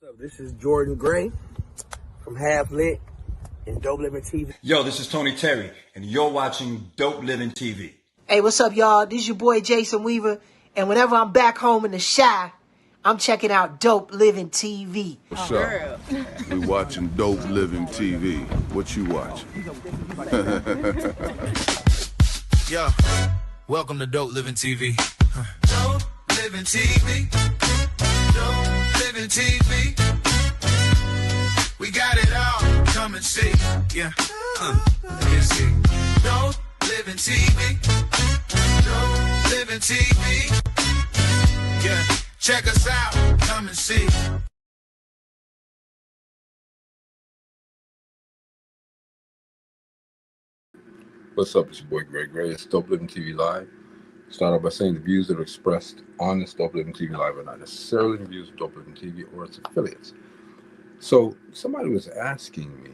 So this is Jordan Gray from Half Lit and Dope Living TV. Yo, this is Tony Terry, and you're watching Dope Living TV. Hey, what's up, y'all? This is your boy Jason Weaver, and whenever I'm back home in the Chi, I'm checking out Dope Living TV. What's up? We watching Dope Living TV. What you watching? Yo, welcome to Dope Living TV. Dope Living TV. Dope Living TV. We got it all. Come and see. Yeah. Let me see. Dope Living TV. Dope Living TV. Yeah. Check us out. Come and see. What's up, it's your boy Greg Gray. It's Dope Living TV Live. Start off by saying the views that are expressed on this Dope Living TV Live are not necessarily the views of Dope Living TV or its affiliates. So somebody was asking me,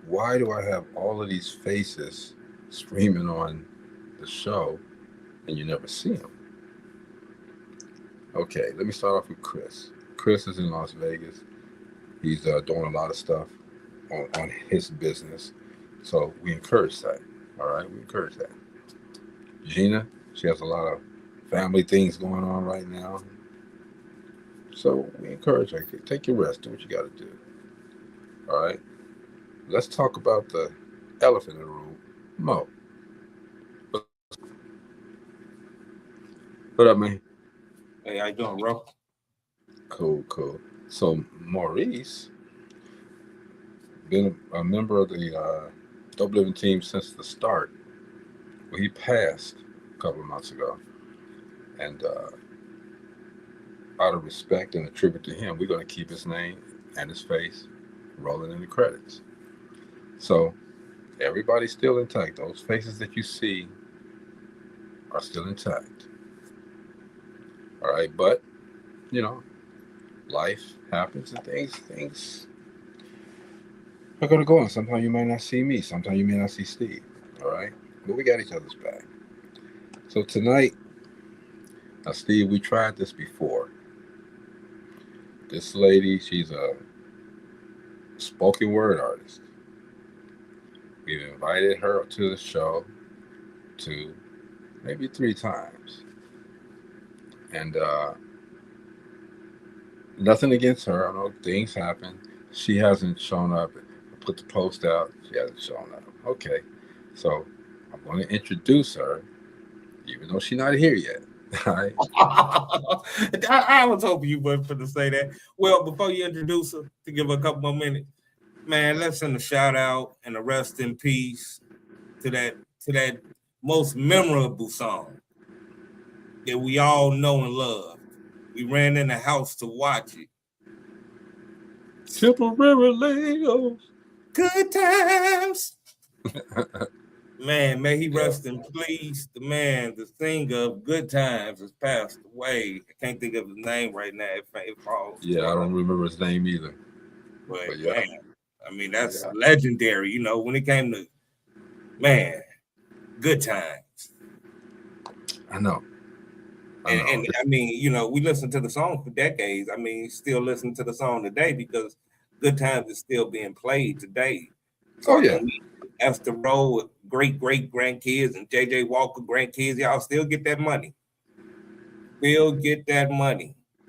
why do I have all of these faces streaming on the show and you never see them? Okay, let me start off with Chris. Chris is in Las Vegas. He's doing a lot of stuff on his business. So we encourage that. All right, we encourage that. Gina, she has a lot of family things going on right now. So we encourage her. Take your rest. Do what you got to do. All right. Let's talk about the elephant in the room, Mo. What up, man? Hey, how you doing, bro? Cool. So Maurice, been a member of the Dope Living team since the start. Well, he passed a couple of months ago. And out of respect and a tribute to him, we're going to keep his name and his face rolling in the credits. So everybody's still intact. Those faces that you see are still intact. All right, but, you know, life happens and things are going to go on. Sometimes you might not see me. Sometimes you may not see Steve. All right, but we got each other's back. So tonight, now, Steve, we tried this before. This lady, she's a spoken word artist. We've invited her to the show maybe 3 times. And nothing against her. I know things happen. She hasn't shown up. I put the post out. She hasn't shown up. Okay. So I'm going to introduce her, even though she's not here yet. All right. I was hoping you weren't going to say that. Well, before you introduce her, to give her a couple more minutes, man, let's send a shout out and a rest in peace to that most memorable song that we all know and love. We ran in the house to watch it. Temporary Legos. Good times. Man, may he rest in peace. The singer of Good Times has passed away. I can't think of his name right now. It falls. Yeah, I don't remember his name either. But yeah. Man, I mean, that's legendary. You know, when it came to, man, Good Times. I know. And I mean, you know, we listened to the song for decades. I mean, still listen to the song today because Good Times is still being played today. Oh, yeah. Esther Rowe, great grandkids, and JJ Walker grandkids, y'all still get that money.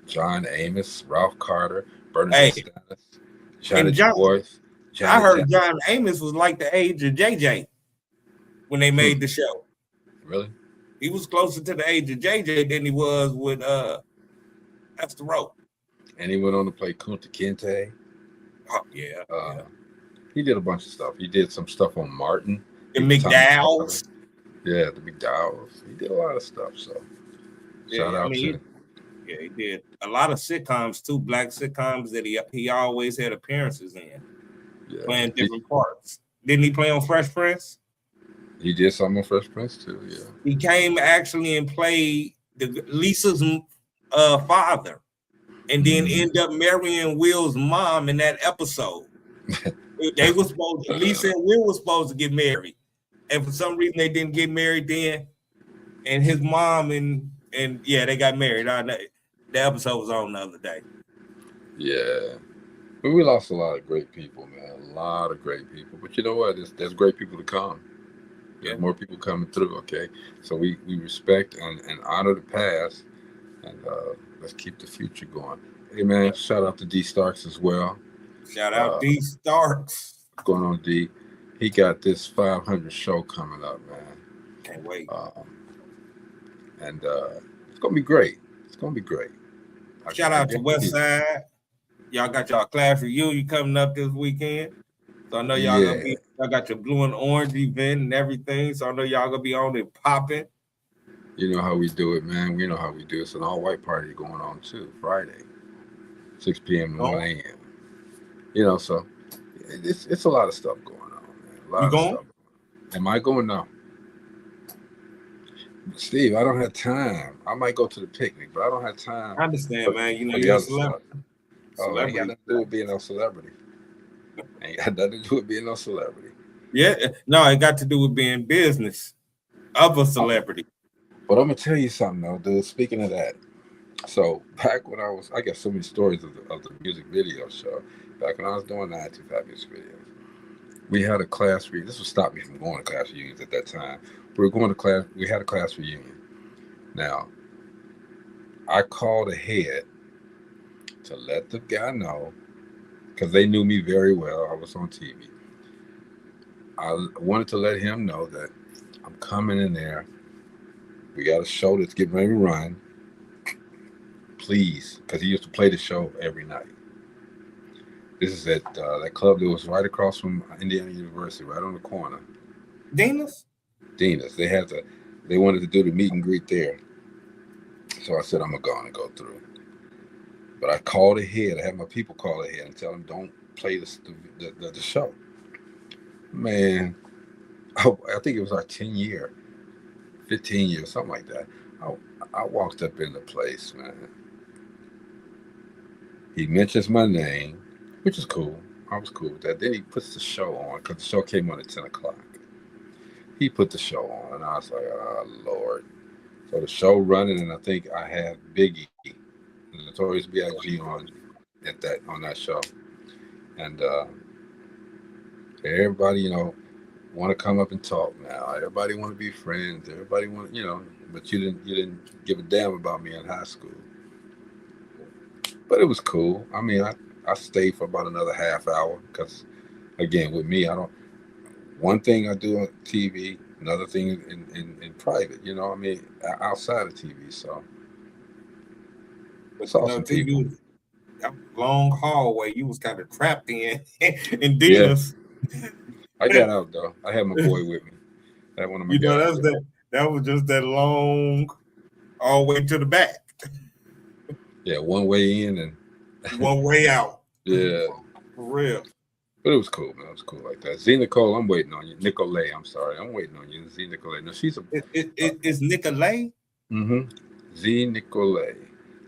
John Amos, Ralph Carter, Bernadette Stannis, Janet Boyce. I heard John Amos was like the age of JJ when they made the show. Really? He was closer to the age of JJ than he was with Esther Rowe. And he went on to play Kunta Kinte. Oh, yeah. He did a bunch of stuff. He did some stuff on Martin. The McDowells. Yeah, the McDowells. He did a lot of stuff. So shout out to him. Yeah, he did a lot of sitcoms too, black sitcoms that he always had appearances in, playing different parts. Didn't he play on Fresh Prince? He did something on Fresh Prince too. Yeah, he came actually and played Lisa's father, and then end up marrying Will's mom in that episode. They were Lisa and Will was supposed to get married, and for some reason they didn't get married then. And his mom and they got married. The episode was on the other day. Yeah. But we lost a lot of great people, man. A lot of great people. But you know what? There's great people to come. There's more people coming through, okay? So we respect and honor the past, and let's keep the future going. Hey, man, shout out to D Starks as well. Shout out D Starks. What's going on, D? He got this 500 show coming up, man. Can't wait. And it's going to be great. It's going to be great. Shout out to Westside. Y'all got y'all class reunion coming up this weekend. So I know y'all gonna be, y'all got your blue and orange event and everything. So I know y'all gonna be on it popping. You know how we do it, man. We know how we do it. It's an all-white party going on too, Friday, 6 p.m. to 1 a.m. You know, so it's a lot of stuff going on, man. A lot of stuff. Am I going now? Steve, I don't have time. I might go to the picnic, but I don't have time. I understand, man. You know, you're a celebrity. Oh, ain't got nothing to do with being no celebrity. Ain't got nothing to do with being no celebrity. Yeah, no, it got to do with being business of a celebrity. But I'm gonna tell you something though, dude. Speaking of that, so back when I got so many stories of the music video show. Back when I was doing 925 music videos, we had a class reunion. This would stop me from going to class reunions at that time. We were going to class. We had a class reunion. Now, I called ahead to let the guy know, because they knew me very well. I was on TV. I wanted to let him know that I'm coming in there. We got a show that's getting ready to run. Please, because he used to play the show every night. This is at that club that was right across from Indiana University, right on the corner. Dina's? Dina's. They wanted to do the meet and greet there. So I said, I'm going to go through. But I called ahead. I had my people call ahead and tell them, don't play the show. Man, I think it was our 10-year, 15 years, something like that. I walked up in the place, man. He mentions my name, which is cool. I was cool with that. Then he puts the show on, because the show came on at 10 o'clock. He put the show on, and I was like, oh, Lord. So the show running, and I think I had Biggie, Notorious B.I.G. on that show. And everybody, you know, want to come up and talk now. Everybody want to be friends. Everybody want, you know, but you didn't give a damn about me in high school. But it was cool. I mean, I stayed for about another half hour because, again, with me, one thing I do on TV, another thing in private, you know, I mean, outside of TV. So it's awesome people. That long hallway you was kind of trapped in Dina's. Yeah. I got out though. I had my boy with me. I had one of my guys. That was just that long all the way to the back. Yeah, one way in and one way out. Yeah. For real. But it was cool, man. It was cool like that. Zee Nicole, I'm waiting on you. Nicole, I'm sorry. I'm waiting on you. Zee Nicole. No, she's Is Nicole? Mm-hmm. Zee Nicole.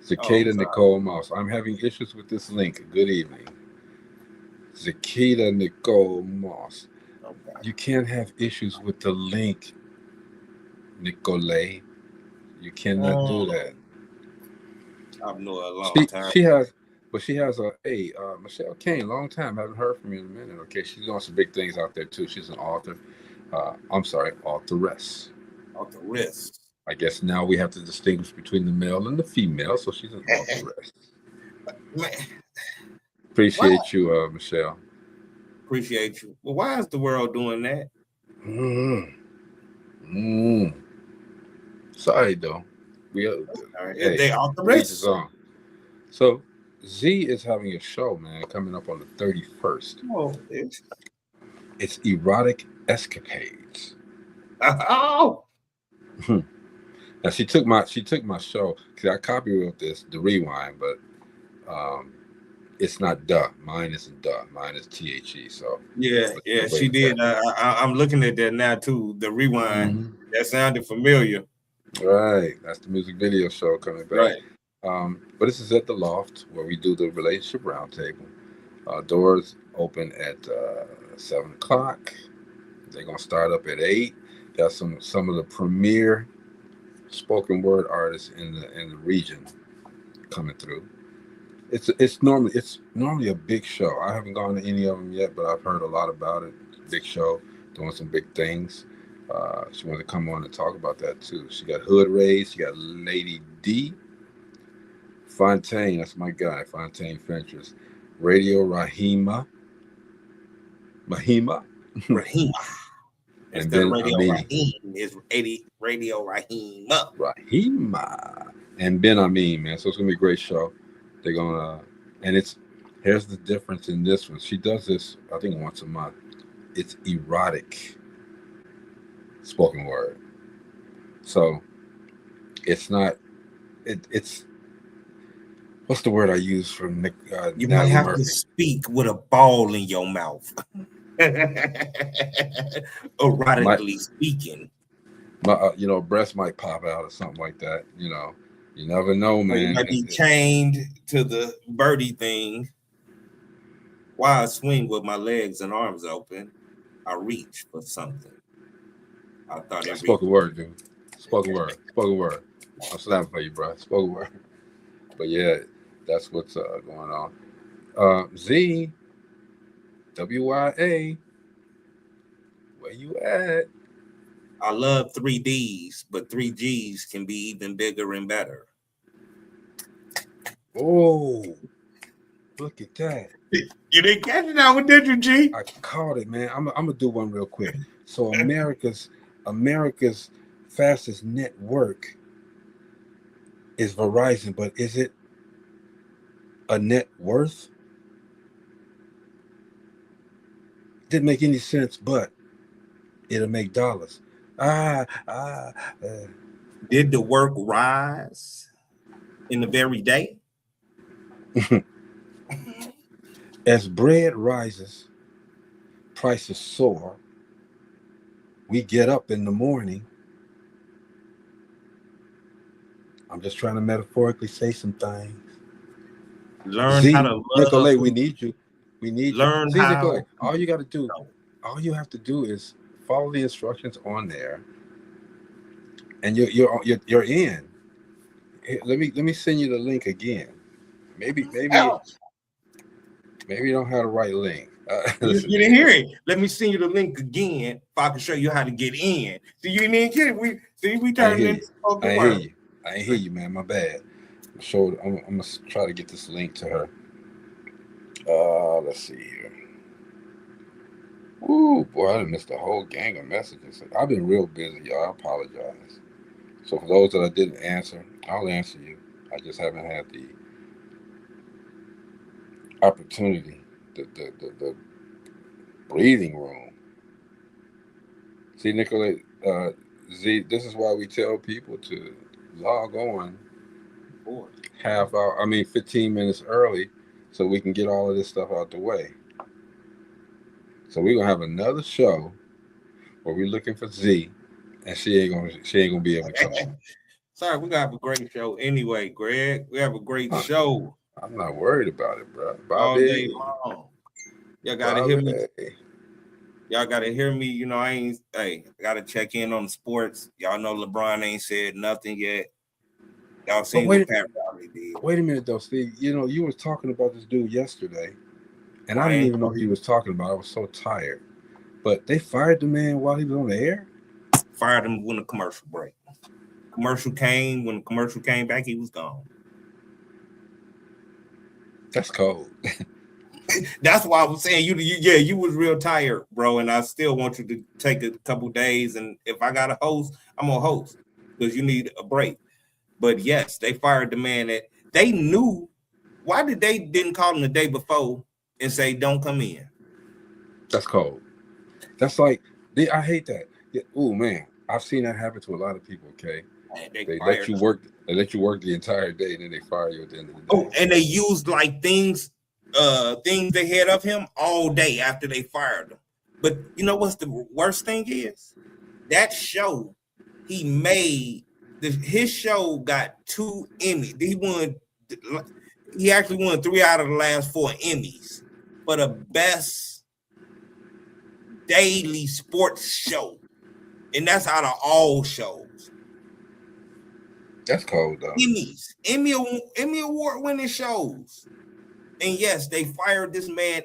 Cicada Nicole Moss. I'm having issues with this link. Good evening. Cicada Nicole Moss. Okay. You can't have issues with the link, Nicole. You cannot do that. I've known a long time. She has Michelle Kane, long time. Haven't heard from you in a minute. Okay, she's doing some big things out there too. She's an author. Authoress. Authoress. I guess now we have to distinguish between the male and the female, so she's an authoress. Appreciate you, Michelle. Appreciate you. Well, why is the world doing that? Sorry, though. They authoress. So Z is having a show, man, coming up on the 31st. Oh, it's Erotic Escapades. Oh. Now she took my show because I copywrote this, the rewind, but it's not duh. Mine isn't duh. Mine is THE. So yeah, she did. I'm looking at that now too. The rewind. Mm-hmm. That sounded familiar. Right, that's the music video show coming back. Right. But this is at the Loft where we do the relationship roundtable. Doors open at 7 o'clock. They're gonna start up at 8. Got some of the premier spoken word artists in the region coming through. It's normally a big show. I haven't gone to any of them yet, but I've heard a lot about it. Big show, doing some big things. She wanted to come on and talk about that too. She got Hood Raised. She got Lady D. Fontaine, that's my guy. Fontaine Ventures. Radio Mahima. And then Radio Amini. Raheem is Radio Rahima. Rahima. And Ben Amin, man. So it's gonna be a great show. They're gonna, and here's the difference in this one. She does this, I think, once a month. It's erotic spoken word. So it's not. It's what's the word I use for Nick? You might have Murphy. To speak with a ball in your mouth. Erotically speaking. My, breast might pop out or something like that. You never know, man. You might be chained to the birdie thing. While I swing with my legs and arms open, I reach for something. I thought it spoken word, dude. Spoken word. I'm slapping for you, bro. Spoken word. But yeah, that's what's going on. Z, WYA, where you at? I love 3Ds, but 3Gs can be even bigger and better. Oh, look at that. You didn't catch it out, did you, G? I caught it, man. I'm gonna do one real quick. So America's fastest network is Verizon, but is it a net worth? Didn't make any sense, but it'll make dollars. Did the work rise in the very day? As bread rises, prices soar. We get up in the morning. I'm just trying to metaphorically say some things. Learn Zee how to love. Nicole, we need you. We need learn you. Zee how. Nicole, all you have to do is follow the instructions on there, and you're in. Here, let me send you the link again. Maybe you don't have the right link. You didn't hear it. Let me send you the link again if I can show you how to get in. See, you didn't get it. We turned into spoken word. I ain't hear you, man. My bad. I'm gonna try to get this link to her. Let's see here. Ooh, boy, I done missed a whole gang of messages. I've been real busy, y'all. I apologize. So for those that I didn't answer, I'll answer you. I just haven't had the opportunity, the breathing room. See, Nicolette, Z, this is why we tell people to log on 15 minutes early so we can get all of this stuff out the way. So we're gonna have another show where we're looking for Z, and she ain't gonna be able to come on. Sorry, we're gonna have a great show anyway, Greg. We have a great show. I'm not worried about it, bro. All day long. Y'all gotta hear me. Y'all gotta hear me. I gotta check in on the sports. Y'all know LeBron ain't said nothing yet. Y'all seen what Pat Riley did. Wait a minute though, Steve. You was talking about this dude yesterday, and I didn't even know who he was talking about. I was so tired. But they fired the man while he was on the air? Fired him when the commercial break. Commercial came. When the commercial came back, he was gone. That's cold. That's why I was saying you was real tired, bro. And I still want you to take a couple days. And if I got a host, I'm gonna host because you need a break. But yes, they fired the man that they knew. Why did they didn't call him the day before and say don't come in? That's cold. That's like I hate that. Yeah, oh man, I've seen that happen to a lot of people. Okay, they let you work. They let you work the entire day, and then they fire you at the end of the day. Oh, and they used like things they had of him all day after they fired him. But you know what's the worst thing is? That show he made. His show got 2 Emmys. He actually won 3 out of the last 4 Emmys for the best daily sports show, and that's out of all shows. That's cold though. Emmy award winning shows. And yes, they fired this man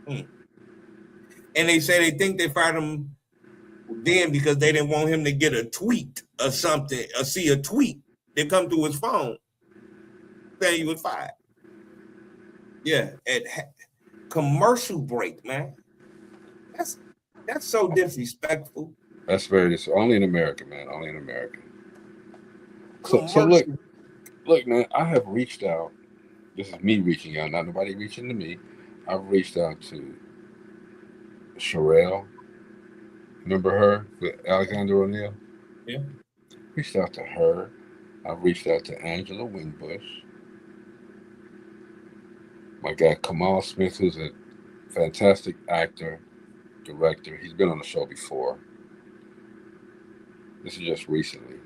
and they say they think they fired him then because they didn't want him to get a tweet or something, or see a tweet that come through his phone saying he was fired. Yeah, at commercial break, man. That's so disrespectful. That's very only in America, man. Only in America. So look, man. I have reached out. This is me reaching out, not nobody reaching to me. I've reached out to Sherelle. Remember her with Alexander O'Neill? Yeah. Reached out to her. I've reached out to Angela Winbush. My guy Kamal Smith, who's a fantastic actor, director. He's been on the show before. This is just recently.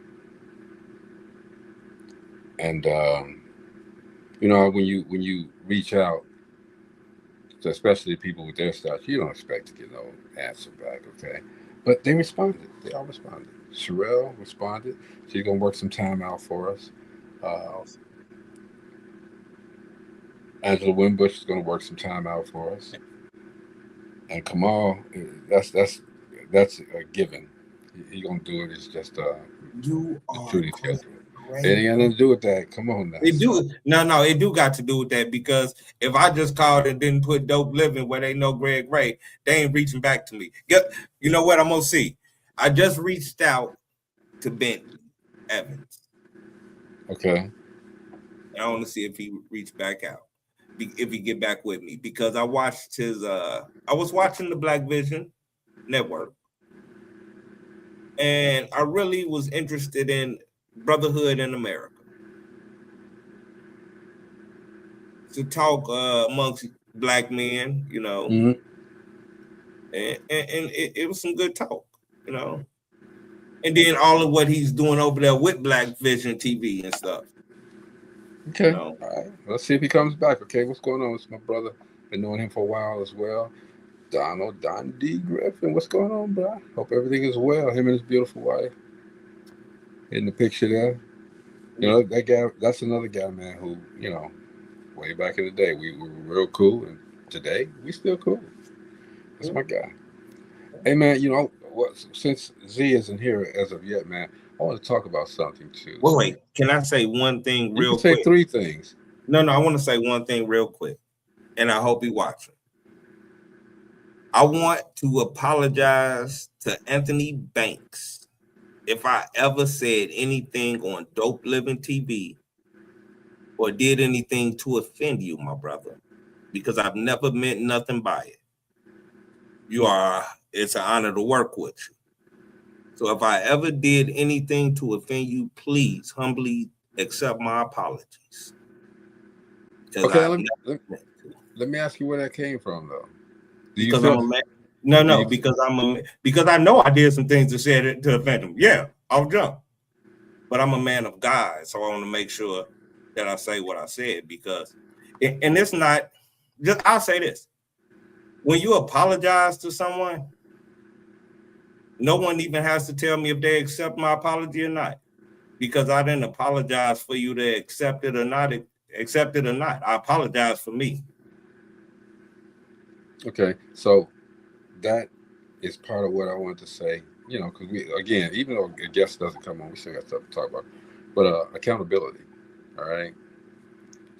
And you know, when you reach out, especially people with their stuff, you don't expect to get no answer back, okay? But they responded. They all responded. Sherelle responded. She's gonna work some time out for us. Angela Winbush is gonna work some time out for us. And Kamal, that's a given. He gonna do it. It's just You are shooting schedule. It ain't got nothing to do with that. Come on now. It do got to do with that, because if I just called and didn't put Dope Living where they know Greg Ray, they ain't reaching back to me. You know what? I'm gonna see. I just reached out to Bentley Evans. Okay. I want to see if he reached back out, if he get back with me, because I watched his. I was watching the Black Vision Network, and I really was interested in brotherhood in America. To talk amongst Black men, you know, Mm-hmm. and it was some good talk, you know. And then all of what he's doing over there with Black Vision TV and stuff. Okay. You know? All right. Let's see if he comes back. Okay. What's going on? It's my brother. Been knowing him for a while as well. Don D. Griffin. What's going on, bro? Hope everything is well. Him and his beautiful wife. In the picture there. You know, that guy, that's another guy, man, who, you know, way back in the day, we were real cool. And today, we still cool. That's my guy. Hey, man, you know, since Z isn't here as of yet, man, I want to talk about something too. Wait. Can I say one thing real quick? You can say three things. No, I want to say one thing real quick, and I hope he watching. I want to apologize to Anthony Banks if I ever said anything on Dope Living TV or did anything to offend you, my brother, because I've never meant nothing by it. It's an honor to work with you. So if I ever did anything to offend you, please humbly accept my apologies. Okay, let me ask you where that came from, though. Because I'm a man. Because I know I did some things that said to offend him. Yeah, I'll jump. But I'm a man of God, so I want to make sure that I say what I said, because, and it's not just, I'll say this. When you apologize to someone, no one even has to tell me if they accept my apology or not, because I didn't apologize for you to accept it or not. I apologize for me. Okay, so that is part of what I wanted to say, you know, because we, again, even though a guest doesn't come on, we still got stuff to talk about, but accountability, all right?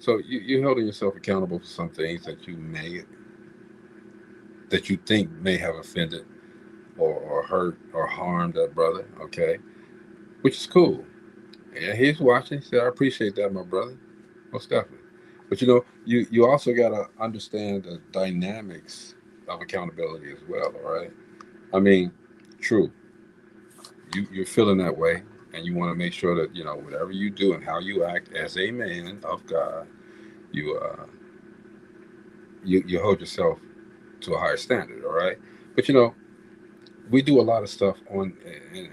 So you're holding yourself accountable for some things that you think may have offended or hurt or harmed that brother, okay? Which is cool. And he's watching. He said, I appreciate that, my brother. Most definitely. But, you know, you also got to understand the dynamics of accountability as well, all right? I mean, true. You're feeling that way, and you want to make sure that, you know, whatever you do and how you act as a man of God, you hold yourself to a higher standard, all right? But, you know, we do a lot of stuff and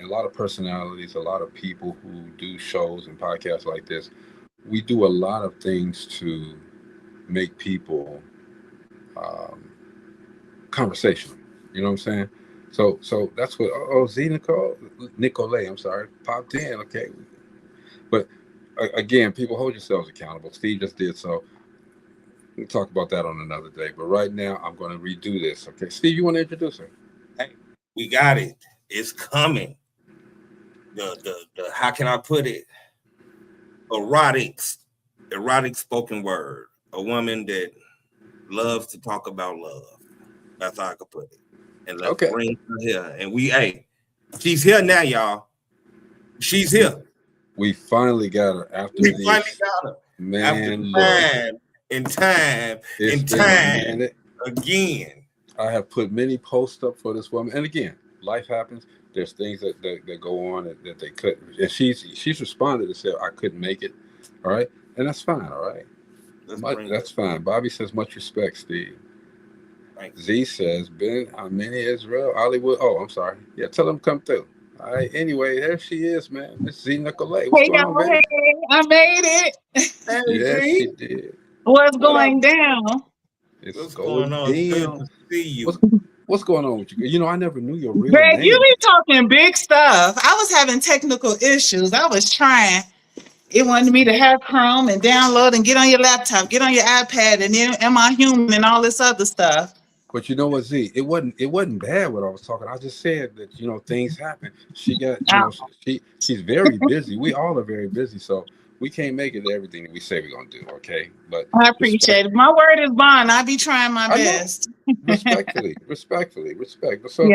a lot of personalities, a lot of people who do shows and podcasts like this. We do a lot of things to make people conversational. You know what I'm saying? So that's what. Zee Nicole, I'm sorry, popped in. Okay, But again, people, hold yourselves accountable. Steve just did so. We'll talk about that on another day. But right now, I'm going to redo this. Okay, Steve, you want to introduce her? Hey, we got it. It's coming. The how can I put it? Erotic spoken word. A woman that loves to talk about love. That's how I could put it. And let's bring her here. And she's here now, y'all. She's here. We finally got her after we finally got her. Man, time again. I have put many posts up for this woman, and again, life happens. There's things that go on that they couldn't, and she's responded and said I couldn't make it. All right, and that's fine. All right, that's fine. Bobby says much respect, Steve. Z says Ben Armenia Israel Hollywood. Oh, I'm sorry. Yeah, tell them come through. All right. Anyway, there she is, man. Miss Zee Nicole. What's going on, baby? Hey, I made it. Yes, she did. What's going down? What's going on? Good to see you. What's going on with you? You know, I never knew your real Greg, name. you be talking big stuff. I was having technical issues. I was trying. It wanted me to have Chrome and download and get on your laptop, get on your iPad, and then am I human and all this other stuff. But you know what, Z? It wasn't bad what I was talking. I just said that, you know, things happen. She got, you know, she's very busy. We all are very busy, so we can't make it everything that we say we're gonna do. Okay, but I appreciate it. My word is bond. I be trying my best. Respect. So,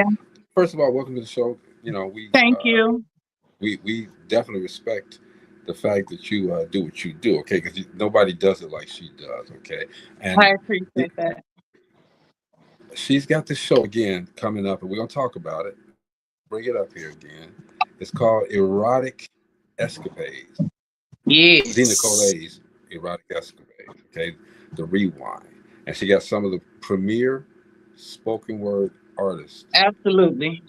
first of all, welcome to the show. You know, thank you. We definitely respect the fact that you do what you do. Okay, because nobody does it like she does. Okay, and I appreciate that. She's got this show again coming up, and we're gonna talk about it. Bring it up here again. It's called Erotic Escapades. Yes. Zee Nicole's Erotic Escapades. Okay, the rewind, and she got some of the premier spoken word artists. Absolutely.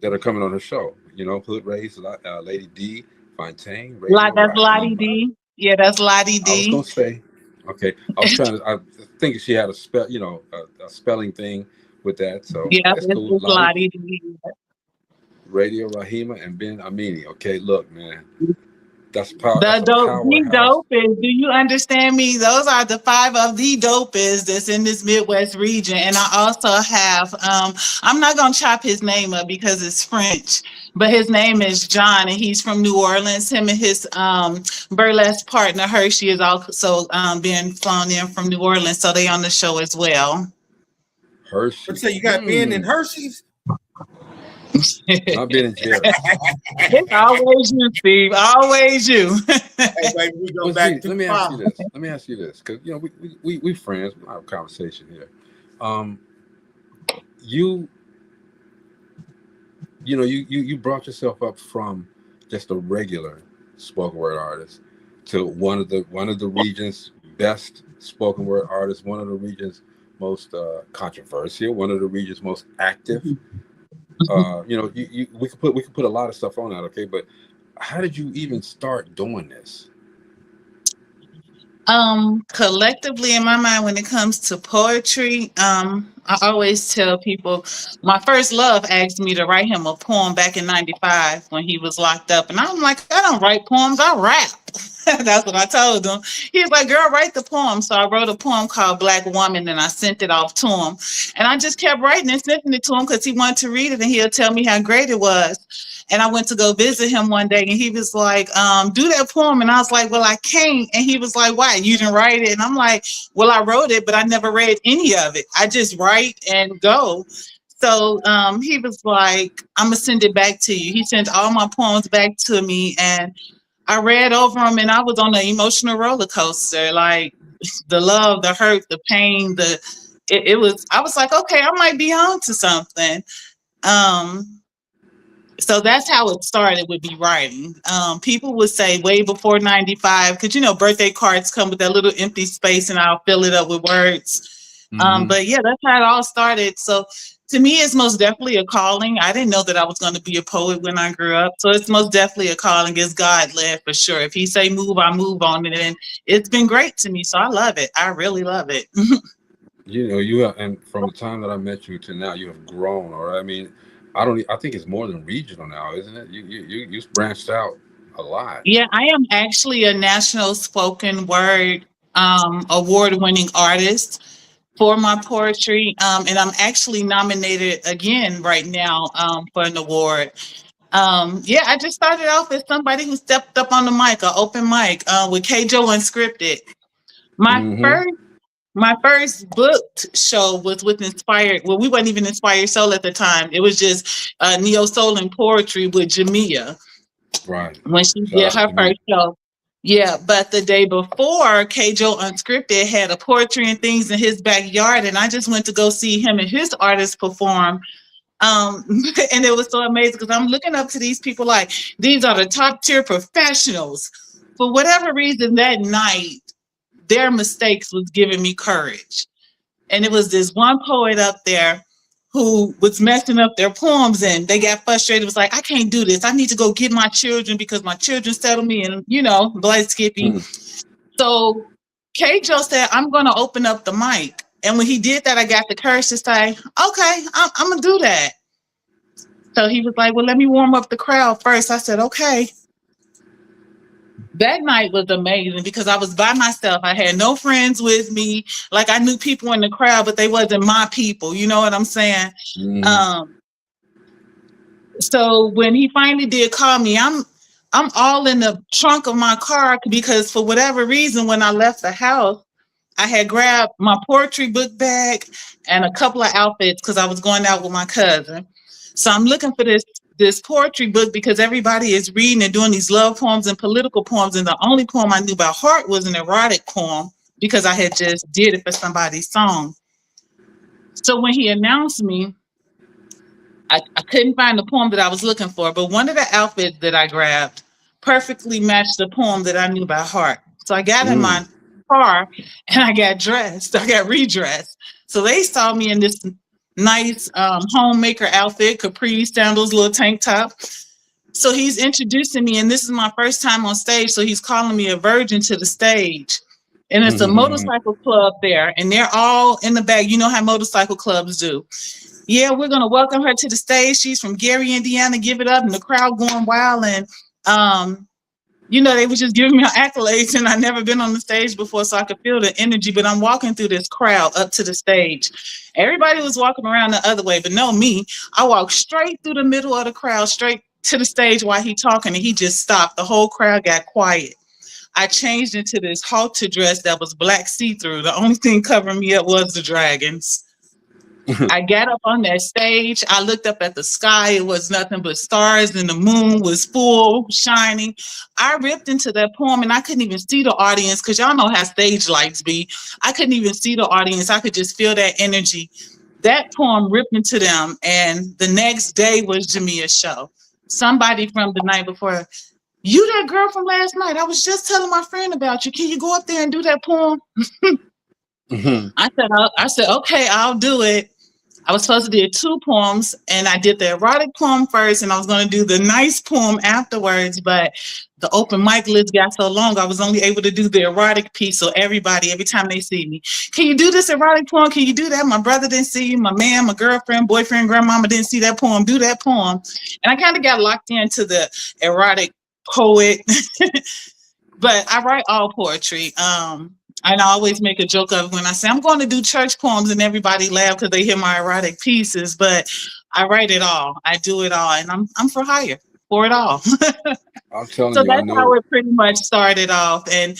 That are coming on her show. You know, Hood Raised, Lady D, Fontaine. That's Lottie D. Yeah, that's Lottie D. I was gonna say. Okay, I think she had a spelling thing with that. So yeah, that's cool. Lottie. Radio Rahima and Ben Amini. Okay, look, man, that's power. The dopest. Do you understand me? Those are the 5 of the dopest that's in this Midwest region. And I also have, I'm not gonna chop his name up because it's French, but his name is John, and he's from New Orleans. Him and his burlesque partner Hershey is also being flown in from New Orleans, so they on the show as well. Hershey. So you got Ben and Hershey's. I've been in jail. It's always you, Steve. Always you. Hey, baby, we go back to let me ask you this, because you know we friends. We have a conversation here. You brought yourself up from just a regular spoken word artist to one of the region's best spoken word artists, one of the region's most controversial, one of the region's most active. We could put a lot of stuff on that, okay? But how did you even start doing this? Collectively in my mind, when it comes to poetry, I always tell people my first love asked me to write him a poem back in '95 when he was locked up. And I'm like, I don't write poems, I rap. That's what I told him. He was like, girl, write the poem. So I wrote a poem called Black Woman, and I sent it off to him. And I just kept writing and sending it to him because he wanted to read it, and he'll tell me how great it was. And I went to go visit him one day, and he was like, do that poem. And I was like, well, I can't. And he was like, why? You didn't write it? And I'm like, well, I wrote it, but I never read any of it. I just write and go. So he was like, I'm going to send it back to you. He sent all my poems back to me, and I read over them, and I was on an emotional roller coaster, like the love, the hurt, the pain, I was like, okay, I might be on to something. So that's how it started with me writing. People would say way before 95, because, you know, birthday cards come with that little empty space and I'll fill it up with words. But yeah, that's how it all started. So to me, it's most definitely a calling. I didn't know that I was going to be a poet when I grew up. So it's most definitely a calling. It's God led for sure. If he say move, I move on it. And it's been great to me. So I love it. I really love it. You know, you have, and from the time that I met you to now, you have grown. All right. I mean, I think it's more than regional now, isn't it? You branched out a lot. Yeah, I am actually a national spoken word award-winning artist for my poetry, and I'm actually nominated again right now for an award. Yeah, I just started off as somebody who stepped up on the mic, an open mic with Kjo Unscripted. My Mm-hmm. first my first booked show was with Inspired. Well, we wasn't even Inspired Soul at the time. It was just Neo Soul and Poetry with Jamia Right. when she Shout did out her to me. first show. Yeah, but the day before, Kjo Unscripted had a poetry and things in his backyard, and I just went to go see him and his artists perform. And it was so amazing because I'm looking up to these people like these are the top tier professionals. For whatever reason, that night, their mistakes was giving me courage. And it was this one poet up there who was messing up their poems and they got frustrated. It was like, I can't do this. I need to go get my children because my children settle me and, Blood Skippy. So Kjo said, I'm going to open up the mic. And when he did that, I got the courage to say, okay, I'm going to do that. So he was like, well, let me warm up the crowd first. I said, okay. That night was amazing because I was by myself. I had no friends with me. Like I knew people in the crowd, but they wasn't my people. You know what I'm saying? So when he finally did call me, I'm all in the trunk of my car because for whatever reason, when I left the house, I had grabbed my poetry book bag and a couple of outfits because I was going out with my cousin. So I'm looking for this poetry book because everybody is reading and doing these love poems and political poems. And the only poem I knew by heart was an erotic poem because I had just did it for somebody's song. So when he announced me, I couldn't find the poem that I was looking for, but one of the outfits that I grabbed perfectly matched the poem that I knew by heart. So I got in my car and I got dressed. I got redressed. So they saw me in this nice homemaker outfit, capri sandals, little tank top. So he's introducing me, and this is my first time on stage. So he's calling me a virgin to the stage. And it's a motorcycle club there, and they're all in the back. You know how motorcycle clubs do. Yeah, we're gonna welcome her to the stage. She's from Gary, Indiana. Give it up, and the crowd going wild. And they were just giving me accolades, and I'd never been on the stage before, so I could feel the energy. But I'm walking through this crowd up to the stage. Everybody was walking around the other way, but no, me. I walked straight through the middle of the crowd, straight to the stage while he talking, and he just stopped. The whole crowd got quiet. I changed into this halter dress that was black see-through. The only thing covering me up was the dragons. I got up on that stage. I looked up at the sky. It was nothing but stars, and the moon was full, shining. I ripped into that poem, and I couldn't even see the audience because y'all know how stage lights be. I couldn't even see the audience. I could just feel that energy. That poem ripped into them, and the next day was Jamia's show. Somebody from the night before, you that girl from last night, I was just telling my friend about you. Can you go up there and do that poem? I said, okay, I'll do it. I was supposed to do 2 poems, and I did the erotic poem first, and I was going to do the nice poem afterwards, but the open mic list got so long, I was only able to do the erotic piece, so everybody, every time they see me, can you do this erotic poem? Can you do that? My brother didn't see you. My man, my girlfriend, boyfriend, grandmama didn't see that poem. Do that poem. And I kind of got locked into the erotic poet, but I write all poetry. And I always make a joke of when I say I'm going to do church poems and everybody laugh because they hear my erotic pieces, but I write it all. I do it all, and I'm for hire for it all. I'm telling So you, I that's know. how it pretty much started off. And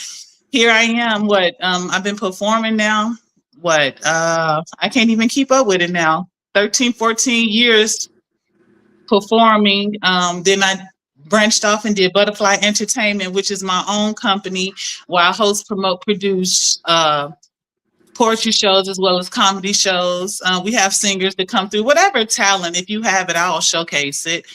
here I am, I've been performing now, I can't even keep up with it now. 13, 14 years performing. Then I branched off and did Butterfly Entertainment, which is my own company where I host, promote, produce poetry shows as well as comedy shows. We have singers that come through, whatever talent. If you have it, I'll showcase it.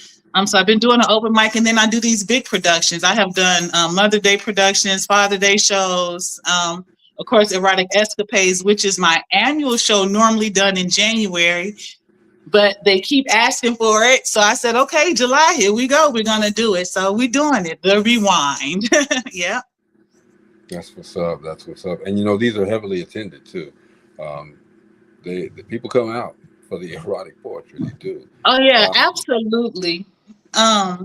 So I've been doing an open mic, and then I do these big productions. I have done Mother Day productions, Father Day shows, of course, Erotic Escapades, which is my annual show normally done in January. But they keep asking for it. So I said, okay, July, here we go. We're going to do it. So we're doing it. The Rewind. Yeah. That's what's up. That's what's up. And, these are heavily attended, too. The people come out for the erotic poetry. They do. Oh, yeah, absolutely. I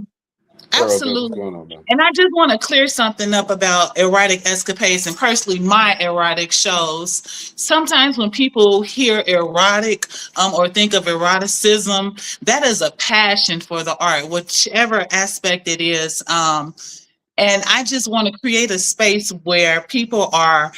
What's Absolutely. going on, man? And I just want to clear something up about erotic escapades and personally my erotic shows. Sometimes when people hear erotic or think of eroticism, that is a passion for the art, whichever aspect it is. And I just want to create a space where people are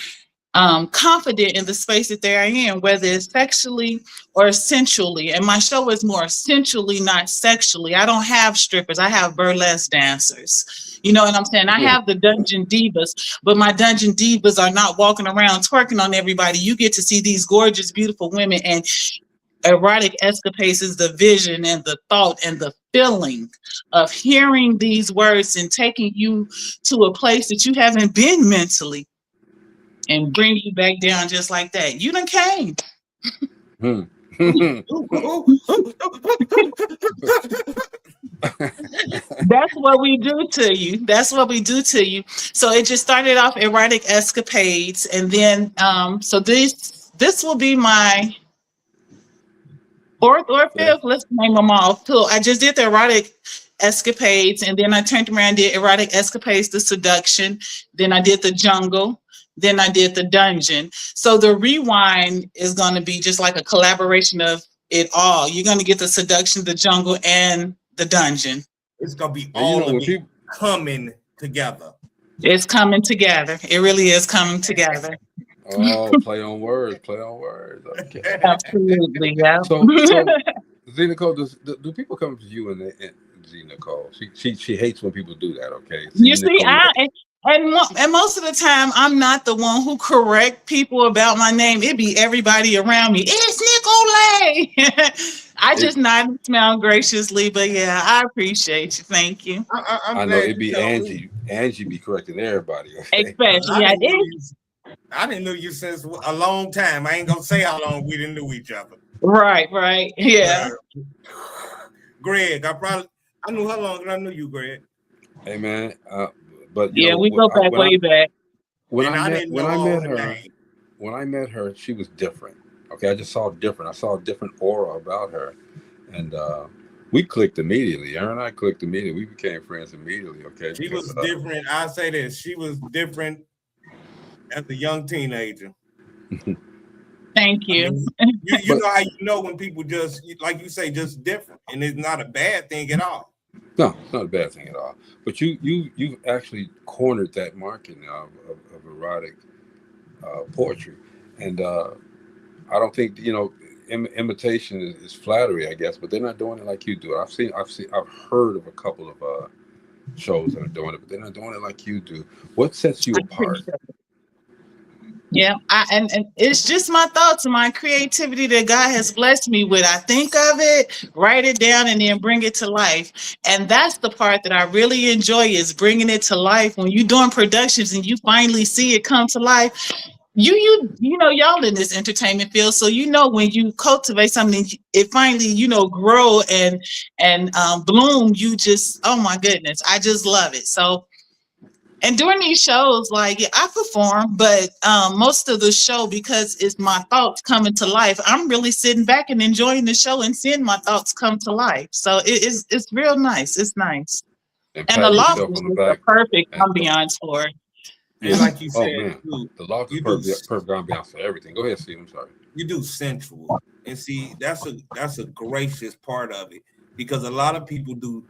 confident in the space that they're in, whether it's sexually or sensually. And my show is more sensually, not sexually. I don't have strippers. I have burlesque dancers. You know what I'm saying? I have the dungeon divas, but my dungeon divas are not walking around twerking on everybody. You get to see these gorgeous, beautiful women, and erotic escapades is the vision and the thought and the feeling of hearing these words and taking you to a place that you haven't been mentally and bring you back down just like that. You done came. That's what we do to you. That's what we do to you. So it just started off erotic escapades, and then so this will be my fourth or fifth. Let's name them all. So I just did the erotic escapades, and then I turned around and did erotic escapades, the seduction. Then I did the jungle. Then I did the dungeon. So the rewind is going to be just like a collaboration of it all. You're going to get the seduction, the jungle, and the dungeon. It's going to be all of it coming together. It's coming together. It really is coming together. Oh, play on words. Okay. Absolutely, yeah. So Zee Nicole, do people come to you and Zee Nicole? She hates when people do that. Okay. You see, and most of the time, I'm not the one who correct people about my name. It be everybody around me. It's Nicole. I just nod and smile graciously, but yeah, I appreciate you. Thank you. I know it'd be Angie. Angie be correcting everybody. Okay? Especially, I didn't know you since a long time. I ain't gonna say how long we didn't know each other. Right. Yeah. Greg, I knew how long I knew you, Greg. Hey man, but yeah, we go back way back. When I met her, she was different. Okay, I just saw different. I saw a different aura about her, and we clicked immediately. Her and I clicked immediately. We became friends immediately. Okay, she was different. I say this: she was different as a young teenager. Thank you. I mean, you know how you know when people just, like you say, just different, and it's not a bad thing at all. No, it's not a bad thing at all. But you actually cornered that market now of erotic poetry, and I don't think imitation is flattery, I guess, but they're not doing it like you do. I've heard of a couple of shows that are doing it, but they're not doing it like you do. What sets you apart? Yeah, and it's just my thoughts and my creativity that God has blessed me with. I think of it, write it down, and then bring it to life. And that's the part that I really enjoy, is bringing it to life. When you're doing productions and you finally see it come to life, you know, y'all in this entertainment field, so you know when you cultivate something, it finally grow and bloom. You just, oh my goodness, I just love it. So. And during these shows, like, I perform, but most of the show, because it's my thoughts coming to life, I'm really sitting back and enjoying the show and seeing my thoughts come to life. So it's real nice. It's nice. And the loft is the perfect ambiance for it. And like you said, the loft is perfect ambiance for everything. Go ahead, Steve. I'm sorry. You do sensual, and see, that's a gracious part of it, because a lot of people do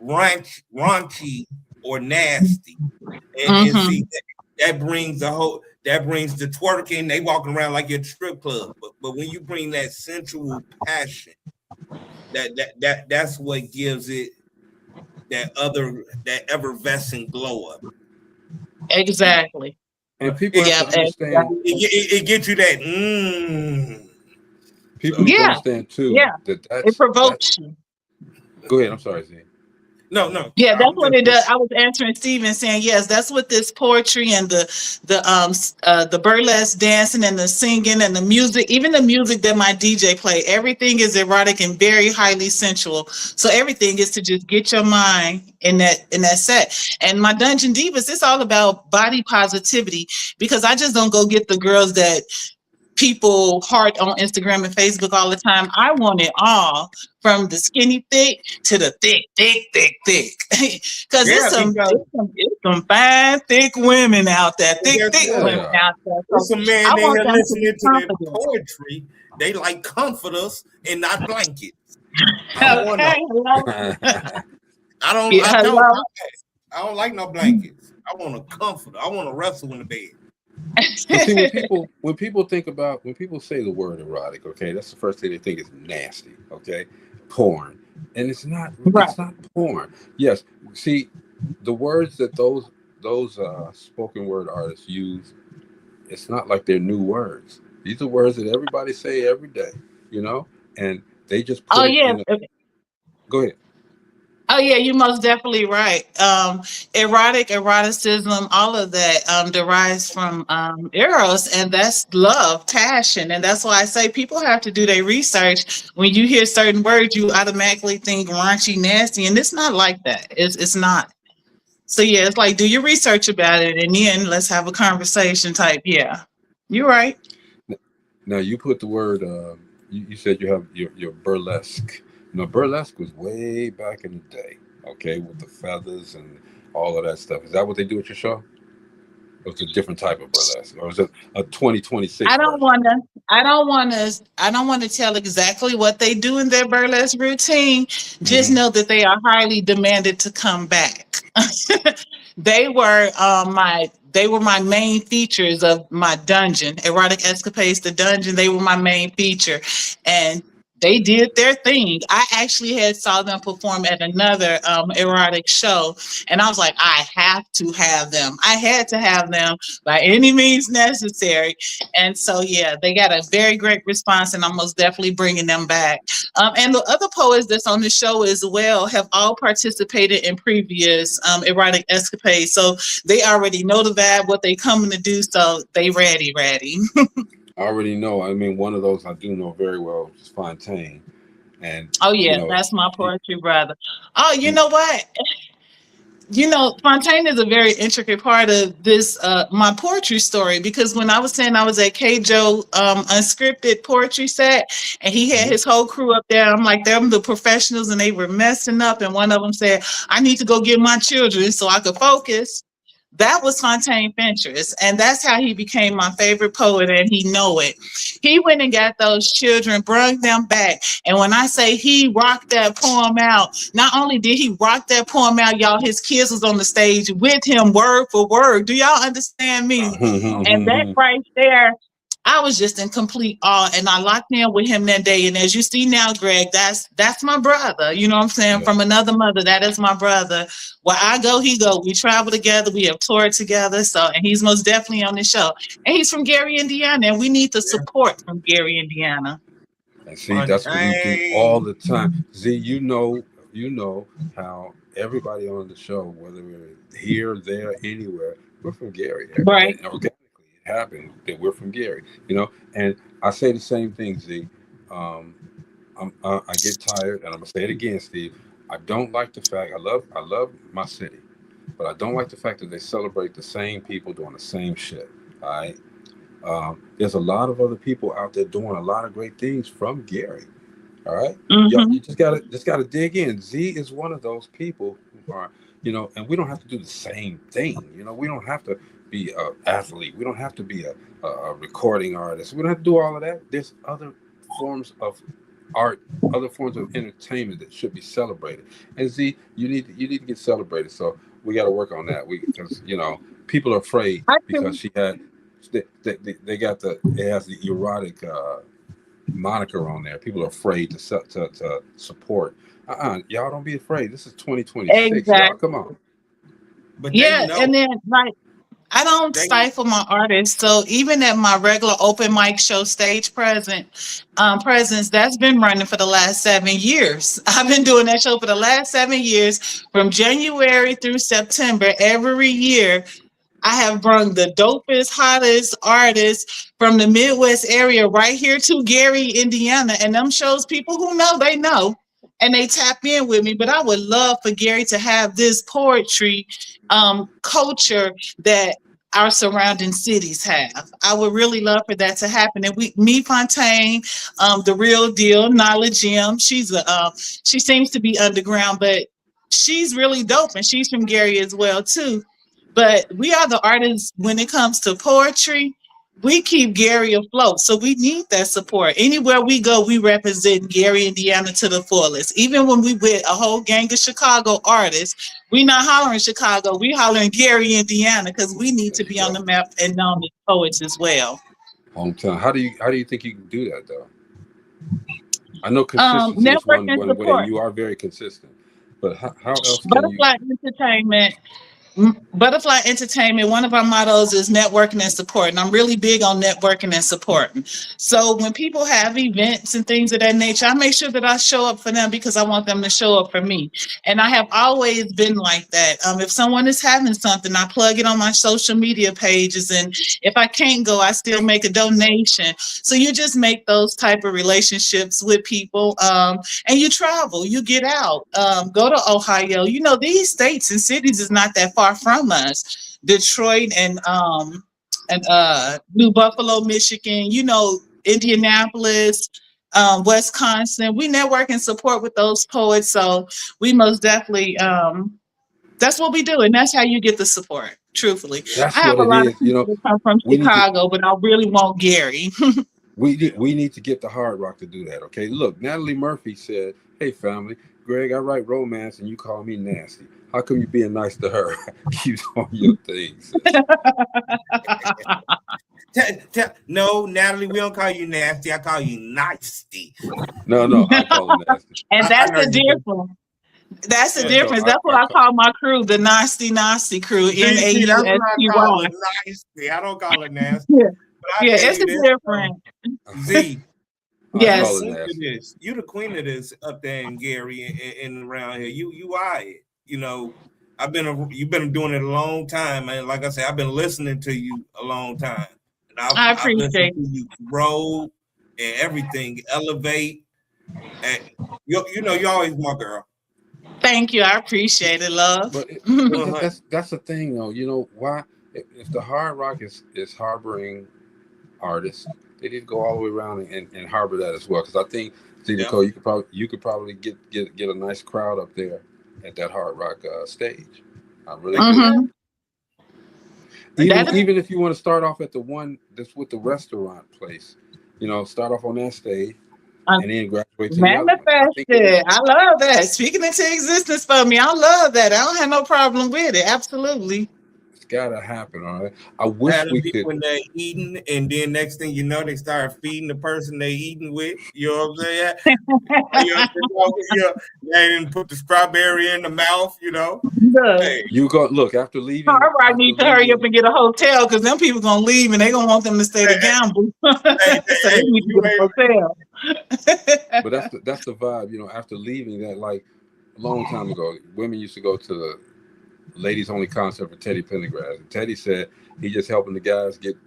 raunchy or nasty, and see that brings the twerking. They walking around like you're at a strip club, but when you bring that sensual passion, that's what gives it that effervescent glow up. Exactly. And people have to understand. It gets you that. People understand too. Yeah. It provokes you. Go ahead. I'm sorry, Z. No. Yeah, that's what it does. I was answering Steven saying, yes, that's what this poetry and the burlesque dancing and the singing and the music, even the music that my DJ play, everything is erotic and very highly sensual. So everything is to just get your mind in that set. And my Dungeon Divas, it's all about body positivity, because I just don't go get the girls that people heart on Instagram and Facebook all the time. I want it all, from the skinny thick to the thick. Because Yeah, because it's some fine, thick women out there, thick women out there. there's So some man I in want here them to be listening to that confident. poetry. They like comforters and not blankets. I don't want Okay, no. hello. I don't. Yeah, I don't. hello. I don't like no blankets. I want a comforter. I want to wrestle in the bed. But see, when people say the word erotic, okay, that's the first thing they think is nasty, okay, porn, and it's not. Right. It's not porn. Yes, see, the words that those spoken word artists use, it's not like they're new words. These are words that everybody say every day, you know, and they just put Oh it yeah. in. Go ahead. Oh yeah, you're most definitely right. Eroticism, all of that derives from eros, and that's love, passion, and that's why I say people have to do their research. When you hear certain words, you automatically think raunchy, nasty, and it's not like that. It's not. So yeah, it's like do your research about it, and then let's have a conversation. Type, yeah, you're right. Now you put the word. You said you have your burlesque. You know, burlesque was way back in the day. Okay, with the feathers and all of that stuff. Is that what they do at your show? Or it's a different type of burlesque, or is it a 2026 I don't version? want to tell exactly what they do in their burlesque routine. Just Mhm. know that they are highly demanded to come back. They were my main features of my dungeon, Erotic Escapades, the dungeon. They were my main feature, and they did their thing. I actually had saw them perform at another erotic show, and I was like, I have to have them. I had to have them by any means necessary. And so, yeah, they got a very great response, and I'm most definitely bringing them back. And the other poets that's on the show as well have all participated in previous erotic escapades, so they already know the vibe, what they coming to do. So they ready. I already know. I mean, one of those I do know very well, which is Fontaine, and Oh you yeah, know, that's my poetry brother. Oh, you he, know what? Fontaine is a very intricate part of this my poetry story, because when I was saying I was at K Joe unscripted poetry set, and he had Mhm. his whole crew up there, I'm like, they're the professionals and they were messing up, and one of them said, I need to go get my children so I could focus. That was Fontaine Fentress, and that's how he became my favorite poet, and he know it. He went and got those children, brought them back, and when I say he rocked that poem out, not only did he rock that poem out, y'all, his kids was on the stage with him word for word. Do y'all understand me? And that right there, I was just in complete awe, and I locked in with him that day. And as you see now, Greg, that's my brother. You know what I'm saying? Yeah. From another mother, that is my brother. Where I go, he go. We travel together. We have toured together. So, and he's most definitely on the show. And he's from Gary, Indiana, and we need the support from Gary, Indiana. And see, that's what we do all the time. Z, you know how everybody on the show, whether we're here, there, anywhere, we're from Gary. Right. And organically, it happened that we're from Gary. You know, and I say the same thing, Z. I get tired, and I'm gonna say it again, Steve. I don't like the fact I love my city, but I don't like the fact that they celebrate the same people doing the same shit. All right. There's a lot of other people out there doing a lot of great things from Gary. All right. Mm-hmm. You just gotta dig in. Z is one of those people who are, you know, and we don't have to do the same thing. You know, we don't have to be an athlete. We don't have to be a recording artist. We don't have to do all of that. There's other forms of art, other forms of entertainment that should be celebrated. And Z, you need to get celebrated. So we got to work on that. Because you know, people are afraid because she had. They got it has the erotic moniker on there. People are afraid to support. Y'all don't be afraid. This is 2026. Exactly. Y'all come on. But yeah, and then like I don't stifle my artists. So even at my regular open mic show stage presence, that's been running for the last 7 years. I've been doing that show for the last 7 years, from January through September. Every year, I have brought the dopest, hottest artists from the Midwest area right here to Gary, Indiana. And them shows, people who know, they know. And they tap in with me. But I would love for Gary to have this poetry culture that our surrounding cities have. I would really love for that to happen. And me, Fontaine, the real deal, Nala Jim. She seems to be underground, but she's really dope, and she's from Gary as well too. But we are the artists when it comes to poetry. We keep Gary afloat, so we need that support. Anywhere we go, we represent Gary, Indiana to the fullest. Even when we with a whole gang of Chicago artists, we not hollering Chicago, we hollering Gary, Indiana, because we need to be on the map and known as poets as well. Hometown. How do you think you can do that though? I know consistency is one way, and you are very consistent. But how else can you? Butterfly Entertainment, one of our mottos is networking and support. And I'm really big on networking and supporting. So when people have events and things of that nature, I make sure that I show up for them because I want them to show up for me. And I have always been like that. If someone is having something, I plug it on my social media pages. And if I can't go, I still make a donation. So you just make those type of relationships with people. And you travel, you get out, go to Ohio. You know, these states and cities is not that far from us. Detroit and New Buffalo, Michigan, you know, Indianapolis, Wisconsin. We network and support with those poets. So we most definitely that's what we do, and that's how you get the support. Truthfully, that's I have a lot of people that come from Chicago, but I really want Gary. we need to get the Hard Rock to do that. Okay, look, Natalie Murphy said, "Hey family, Greg, I write romance, and you call me nasty. How come you being nice to her? Keep on your things." No, Natalie, we don't call you nasty. I call you nicey. No, I call her nasty. And that's the difference. That's the difference. That's what I call my crew, the Nasty crew. Nasty. I don't call it nasty. Yeah, it's a difference. Zee. Yes. You the queen of this up there in Gary and around here. You are it. You know, you've been doing it a long time, and like I said, I've been listening to you a long time. And I appreciate you grow and everything, elevate, and you know you're always my girl. Thank you, I appreciate it, love. But that's the thing, though. You know why? If the Hard Rock is harboring artists, they need to go all the way around and harbor that as well. Because I think, Zee Nicole, you could probably get a nice crowd up there at that Hard Rock stage. I really do. Even if you want to start off at the one that's with the restaurant place, you know, start off on that stage and then graduate to manifest it. I love that. Speaking into existence for me, I love that. I don't have no problem with it. Absolutely. Gotta happen, all right. I wish we could. When they're eating, and then next thing you know, they start feeding the person they eating with. You know what I'm saying? They didn't put the strawberry in the mouth. You know. Hey. You go look after leaving. I need to hurry up and get a hotel because them people gonna leave and they gonna want them to stay to gamble. So they need to get a hotel. But that's the vibe. You know, after leaving that, like a long time ago, women used to go to the ladies only concert for Teddy Pendergrass. And Teddy said he just helping the guys get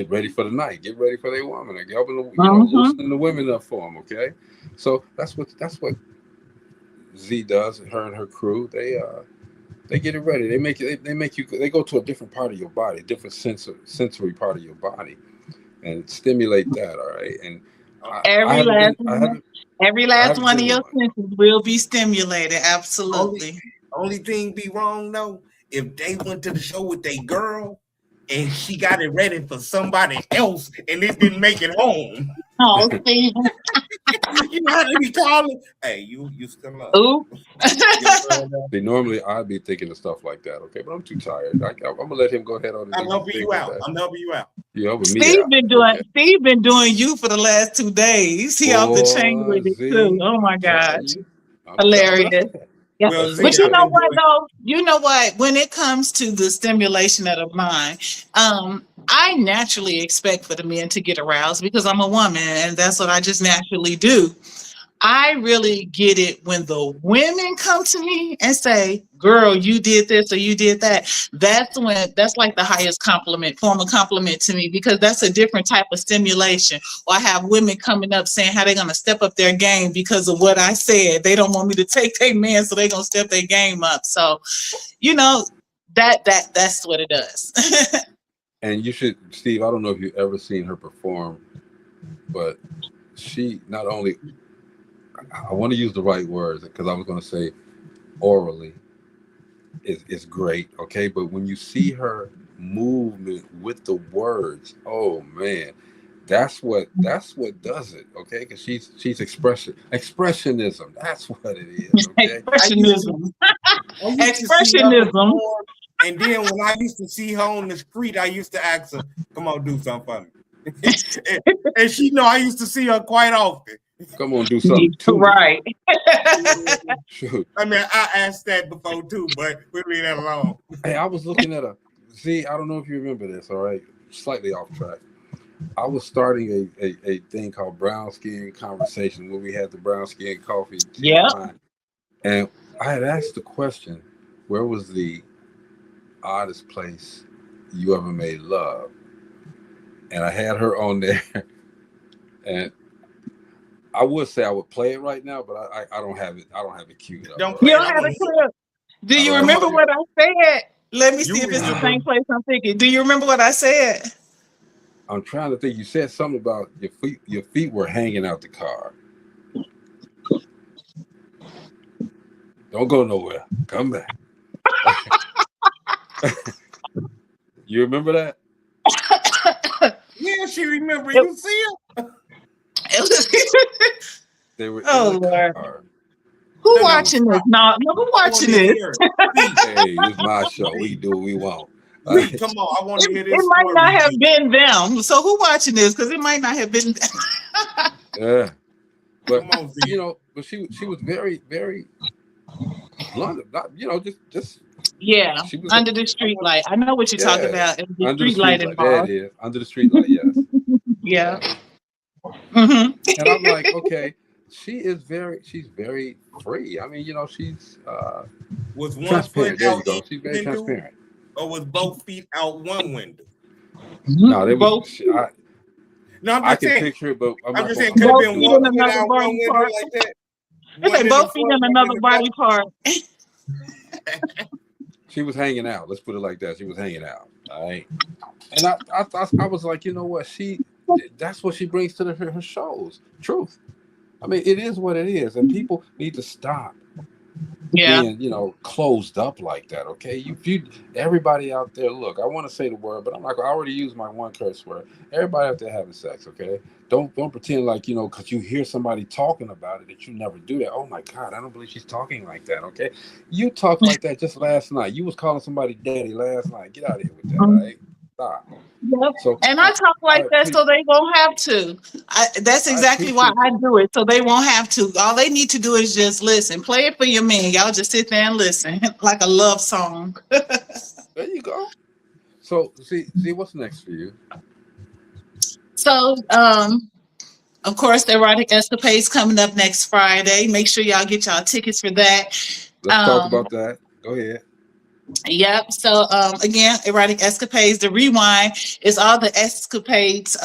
ready for the night, get ready for their woman, and helping loosening the women up for them. Okay, so that's what Z does. Her and her crew, they get it ready. They go to a different part of your body, different sensory part of your body, and stimulate that. All right, and every last one of your senses will be stimulated. Absolutely. Only thing be wrong though, if they went to the show with their girl and she got it ready for somebody else and it didn't make it home. Oh, see. You know how they be calling? Hey, you still up? Ooh. See, normally I'd be thinking of stuff like that, okay, but I'm too tired. I'm gonna let him go ahead on. I'm helping you out. You helping me Steve out. Steve been doing you for the last 2 days. He off the chain with it too. Oh my gosh, hilarious. Yeah. Well, but you know what though? You know what? When it comes to the stimulation of the mind, I naturally expect for the men to get aroused because I'm a woman and that's what I just naturally do. I really get it when the women come to me and say, girl, you did this or you did that. That's like the highest form of compliment to me because that's a different type of stimulation. Or I have women coming up saying how they're going to step up their game because of what I said. They don't want me to take their man, so they're going to step their game up. So, you know, That's what it does. And you should, Steve, I don't know if you've ever seen her perform, but she not only, I want to use the right words because I was going to say orally is great, okay? But when you see her movement with the words, oh man, that's what does it, okay? Because she's expressionism. That's what it is, okay? Expressionism. I used to see her Expressionism. perform, and then when I used to see her on the street, I used to ask her, "Come on, do something for me." and she know I used to see her quite often. Come on, do something to Right. Shoot. I mean, I asked that before too, but we leave that alone. Hey, I was looking at I don't know if you remember this, all right? Slightly off track. I was starting a thing called Brown Skin Conversation where we had the brown skin coffee. Yeah. And I had asked the question, where was the oddest place you ever made love? And I had her on there. And I would say I would play it right now, but I don't have it. I don't have it queued up. Don't You play don't it. have a clue. Do you I don't remember have it. what I said? Let me see You if it's the remember. same place I'm thinking. Do you remember what I said? I'm trying to think. You said something about your feet were hanging out the car. Don't go nowhere. Come back. You remember that? Yeah, she remember. You see her? They were Oh, in the Lord. car. Who No, watching this? No, who watching this? Hey, it's my show. We can do what we want. All right. Come on, I want to hear It this. might not have story. been them. So who watching this? Because it might not have been them. Yeah. But Come on, Z. you know, but she was very, very blunt. Not, you know, just Yeah, she was under the street light. I know what you're talking Yeah. about. The under the street light street light. There involved. it is. Under the street light, yes. Yeah. Mm-hmm. And I'm like, okay, she's very free. I mean, you know, she's Was one transparent. foot There you out go. each She's very window, transparent. or was both feet out one window? No, they Both. was No, I'm I just can saying. picture it, but I'm I'm not just gonna- saying, could have Both been feet one in foot another out body one window part. like that. They One say in both the feet front, in one another in the body part. She was hanging out. Let's put it like that. She was hanging out. All right. And I was like, you know what? That's what she brings to her shows. Truth. I mean, it is what it is. And people need to stop Yeah. being, you know, closed up like that. Okay. You everybody out there, look, I want to say the word, but I'm not gonna I already used my one curse word. Everybody out there having sex, okay? Don't pretend like, you know, because you hear somebody talking about it that you never do that. Oh my God, I don't believe she's talking like that. Okay. You talked like that just last night. You was calling somebody daddy last night. Get out of here with that, all right? Stop. Yep. So And I talk like that so they won't have to. That's exactly why I do it, so they won't have to. All they need to do is just listen. Play it for your man. Y'all just sit there and listen like a love song. There you go. So see what's next for you. So, of course, the Erotic Escapades coming up next Friday. Make sure y'all get y'all tickets for that. Let's talk about that. Go ahead. Yep. So again, Erotic Escapades, the rewind is all the escapades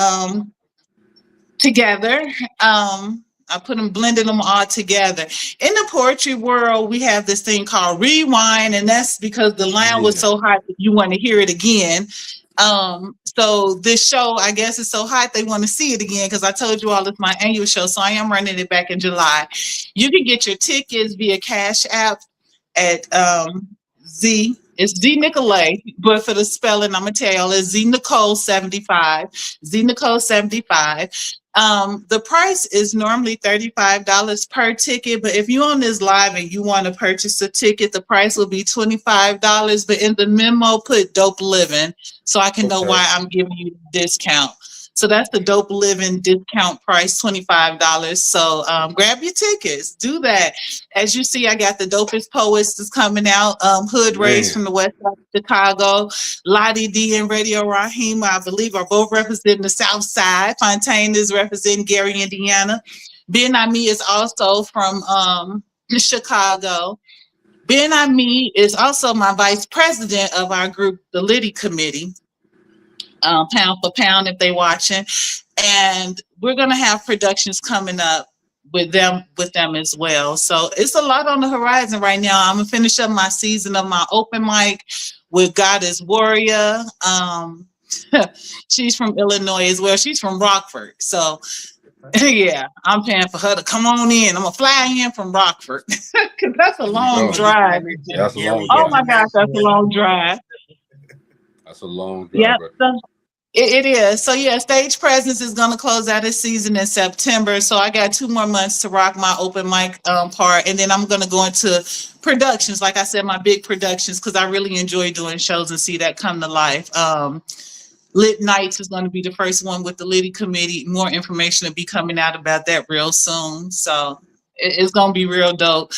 together. I blended them all together. In the poetry world, we have this thing called rewind, and that's because the line was so hot that you want to hear it again. So this show, I guess, is so hot they want to see it again because I told you all it's my annual show, so I am running it back in July. You can get your tickets via Cash App at Zee. It's Zee Nicole, but for the spelling, I'm gonna tell y'all it's Zee Nicole 75. Zee Nicole 75. The price is normally $35 per ticket, but if you're on this live and you want to purchase a ticket, the price will be $25. But in the memo, put Dope Living so I can know why I'm giving you the discount. So that's the Dope Living discount price, $25. So grab your tickets. Do that. As you see, I got the Dopest Poets that's coming out. Hood Race from the West Side of Chicago. Lottie D and Radio Rahima, I believe, are both representing the South Side. Fontaine is representing Gary, Indiana. Ben Ami is also from Chicago. Ben Ami is also my vice president of our group, the Liddy Committee. Pound for Pound if they watching, and we're gonna have productions coming up with them as well. So it's a lot on the horizon right now. I'm gonna finish up my season of my open mic with Goddess Warrior. She's from Illinois as well. She's from Rockford. So yeah, I'm paying for her to come on in. I'm gonna fly in from Rockford because that's a There you long go. drive. Yeah, that's a long Oh drive. my gosh, that's a long drive. That's a long drive. Yep. But So it is. So yeah, Stage Presence is gonna close out its season in September. So I got 2 more months to rock my open mic part, and then I'm gonna go into productions. Like I said, my big productions, because I really enjoy doing shows and see that come to life. Lit Nights is going to be the first one with the Liddy Committee. More information will be coming out about that real soon. So it's going to be real dope.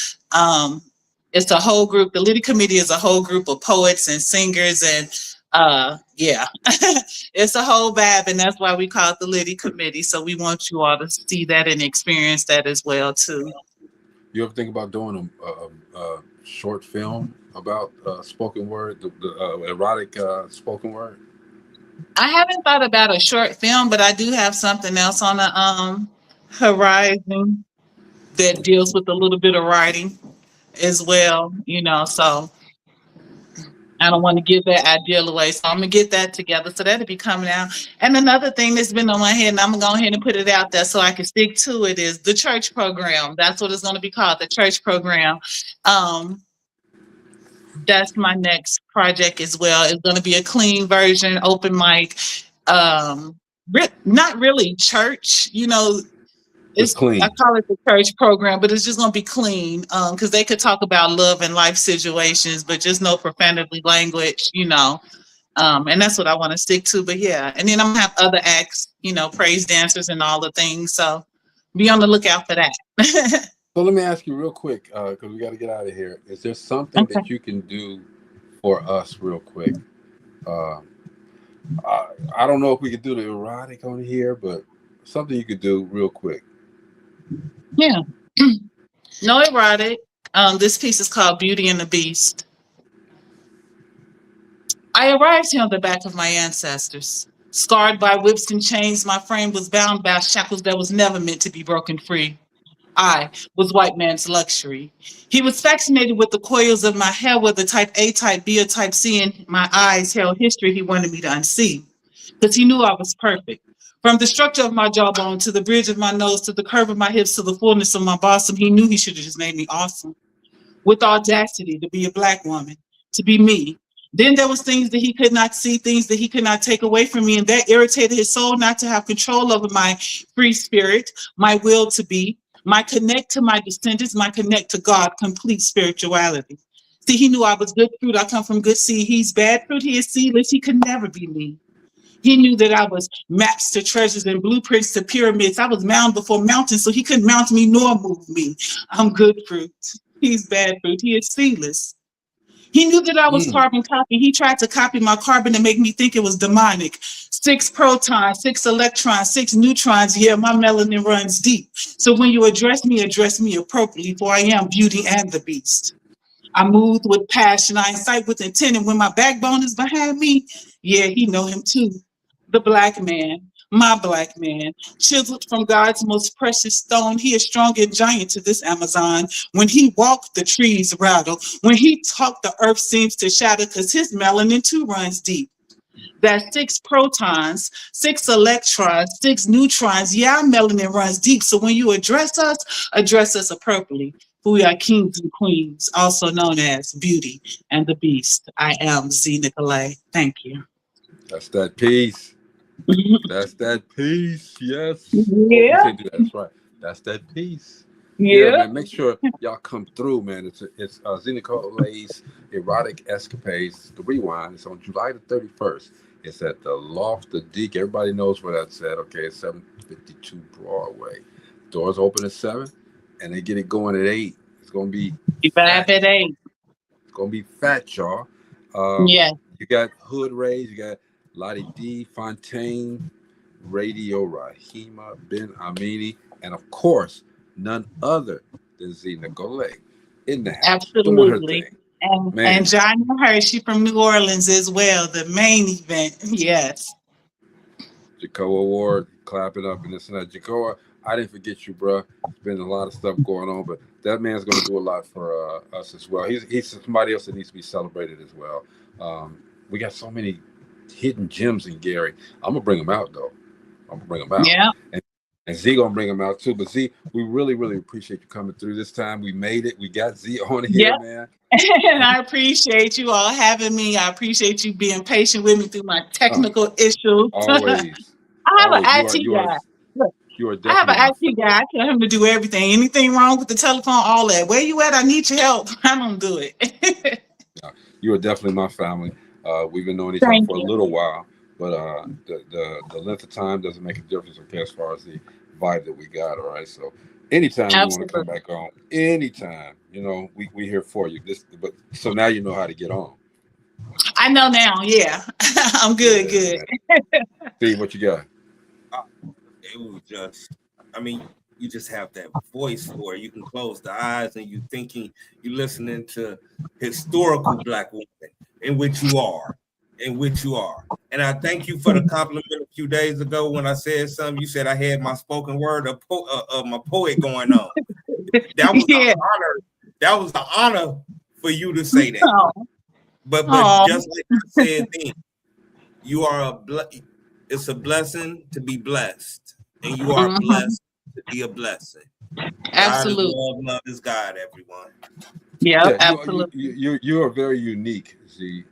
It's a whole group. The Liddy Committee is a whole group of poets and singers, and yeah, it's a whole vibe, and that's why we call it the Liddy Committee. So we want you all to see that and experience that as well too. you ever think about doing a short film about spoken word, the erotic spoken word? I haven't thought about a short film, but I do have something else on the horizon that deals with a little bit of writing as well, so I don't want to give that ideal away. So I'm gonna get that together. So that'll be coming out. And another thing that's been on my head, and I'm gonna go ahead and put it out there so I can stick to it, is the church program. That's what it's gonna be called, the church program. That's my next project as well. It's going to be a clean version, open mic. Not really church, It's clean. I call it the church program, but it's just going to be clean because they could talk about love and life situations, but just no profanity language, and that's what I want to stick to. But yeah, and then I'm going to have other acts, praise dancers and all the things. So be on the lookout for that. So let me ask you real quick, because we got to get out of here. Is there something that you can do for us real quick? I don't know if we could do the erotic on here, but something you could do real quick. Yeah. No erotic. This piece is called Beauty and the Beast. I arrived here on the back of my ancestors. Scarred by whips and chains, my frame was bound by shackles that was never meant to be broken free. I was white man's luxury. He was fascinated with the coils of my hair, whether type A, type B, or type C, and my eyes held history he wanted me to unsee. Because he knew I was perfect. From the structure of my jawbone to the bridge of my nose to the curve of my hips to the fullness of my bosom, he knew he should have just made me awesome. With audacity to be a Black woman, to be me. Then there was things that he could not see, things that he could not take away from me, and that irritated his soul not to have control over my free spirit, my will to be, my connect to my descendants, my connect to God, complete spirituality. See, he knew I was good fruit. I come from good seed. He's bad fruit. He is seedless. He could never be me. He knew that I was maps to treasures and blueprints to pyramids. I was mound before mountains, so he couldn't mount me nor move me. I'm good fruit. He's bad fruit. He is seedless. He knew that I was carbon copy. He tried to copy my carbon to make me think it was demonic. 6 protons, 6 electrons, 6 neutrons. Yeah, my melanin runs deep. So when you address me appropriately, for I am beauty and the beast. I move with passion. I incite with intent. And when my backbone is behind me, yeah, he know him too. The Black man, my Black man, chiseled from God's most precious stone. He is strong and giant to this Amazon. When he walked, the trees rattle. When he talked, the earth seems to shatter because his melanin too runs deep. That's 6 protons, 6 electrons, 6 neutrons. Yeah, our melanin runs deep. So when you address us appropriately. We are kings and queens, also known as Beauty and the Beast. I am Zee Nicole. Thank you. That's that piece. That's that piece. Yes. Yeah. Oh, you can't do that. That's right. That's that piece. Yeah, man. Make sure y'all come through, man. It's Zee Nicole's Erotic Escapades, the Rewind. It's on July the 31st. It's at the Loft, the Deke. Everybody knows where that's at. Okay, it's 752 Broadway. Doors open at 7, and they get it going at 8. It's gonna be fat. At 8. It's gonna be fat, y'all. Yeah. You got Hood Rays. You got Lottie D, Fontaine, Radio Rahima, Ben Amini, and of course, none other than Zee Nicole in the house. Absolutely. And Johnny Hershey from New Orleans as well, the main event. Yes. The co-award clapping up and this and that. Jacoa, I didn't forget you, bro. There's been a lot of stuff going on, but that man's going to do a lot for us as well. He's somebody else that needs to be celebrated as well. We got so many hidden gems in Gary. I'm gonna bring him out though. I'm gonna bring him out. Yeah. And Z gonna bring him out too. But Z, we really, really appreciate you coming through this time. We made it. We got Z on here, man. And I appreciate you all having me. I appreciate you being patient with me through my technical issues. Always. I have an IT guy. Look, You are I have an definitely IT guy. I tell him to do everything. Anything wrong with the telephone, all that. Where you at? I need your help. I don't do it. you are definitely my family. We've been knowing each other for a little while, but the length of time doesn't make a difference, okay, as far as the vibe that we got. All right, so anytime you want to come back on, anytime, you know, we here for you. But so now you know how to get on. I know now. Yeah, I'm good. See what you got. It was just, I mean, you just have that voice for it. You can close the eyes and you thinking you're listening to historical Black women, in which you are. And I thank you for the compliment a few days ago when I said something. You said I had my spoken word of my poet going on. That was an honor. That was an honor for you to say that. But just like I said then, you are it's a blessing to be blessed, and you are blessed to be a blessing. Absolutely. Love is God, everyone. Yeah, absolutely. You are very unique, Z.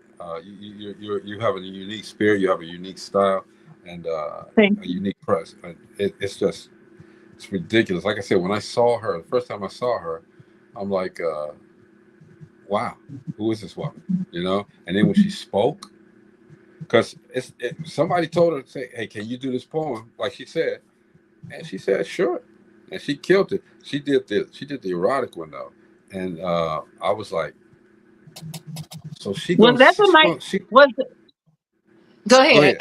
You have a unique spirit. You have a unique style, and a unique press. It's ridiculous. Like I said, when I saw her, the first time I saw her, I'm like, wow, who is this woman? You know. And then when she spoke, because somebody told her to say, hey, can you do this poem? Like she said, and she said, sure. And she killed it. She did the erotic one though, and I was like, so she goes. Was that the night? Go ahead.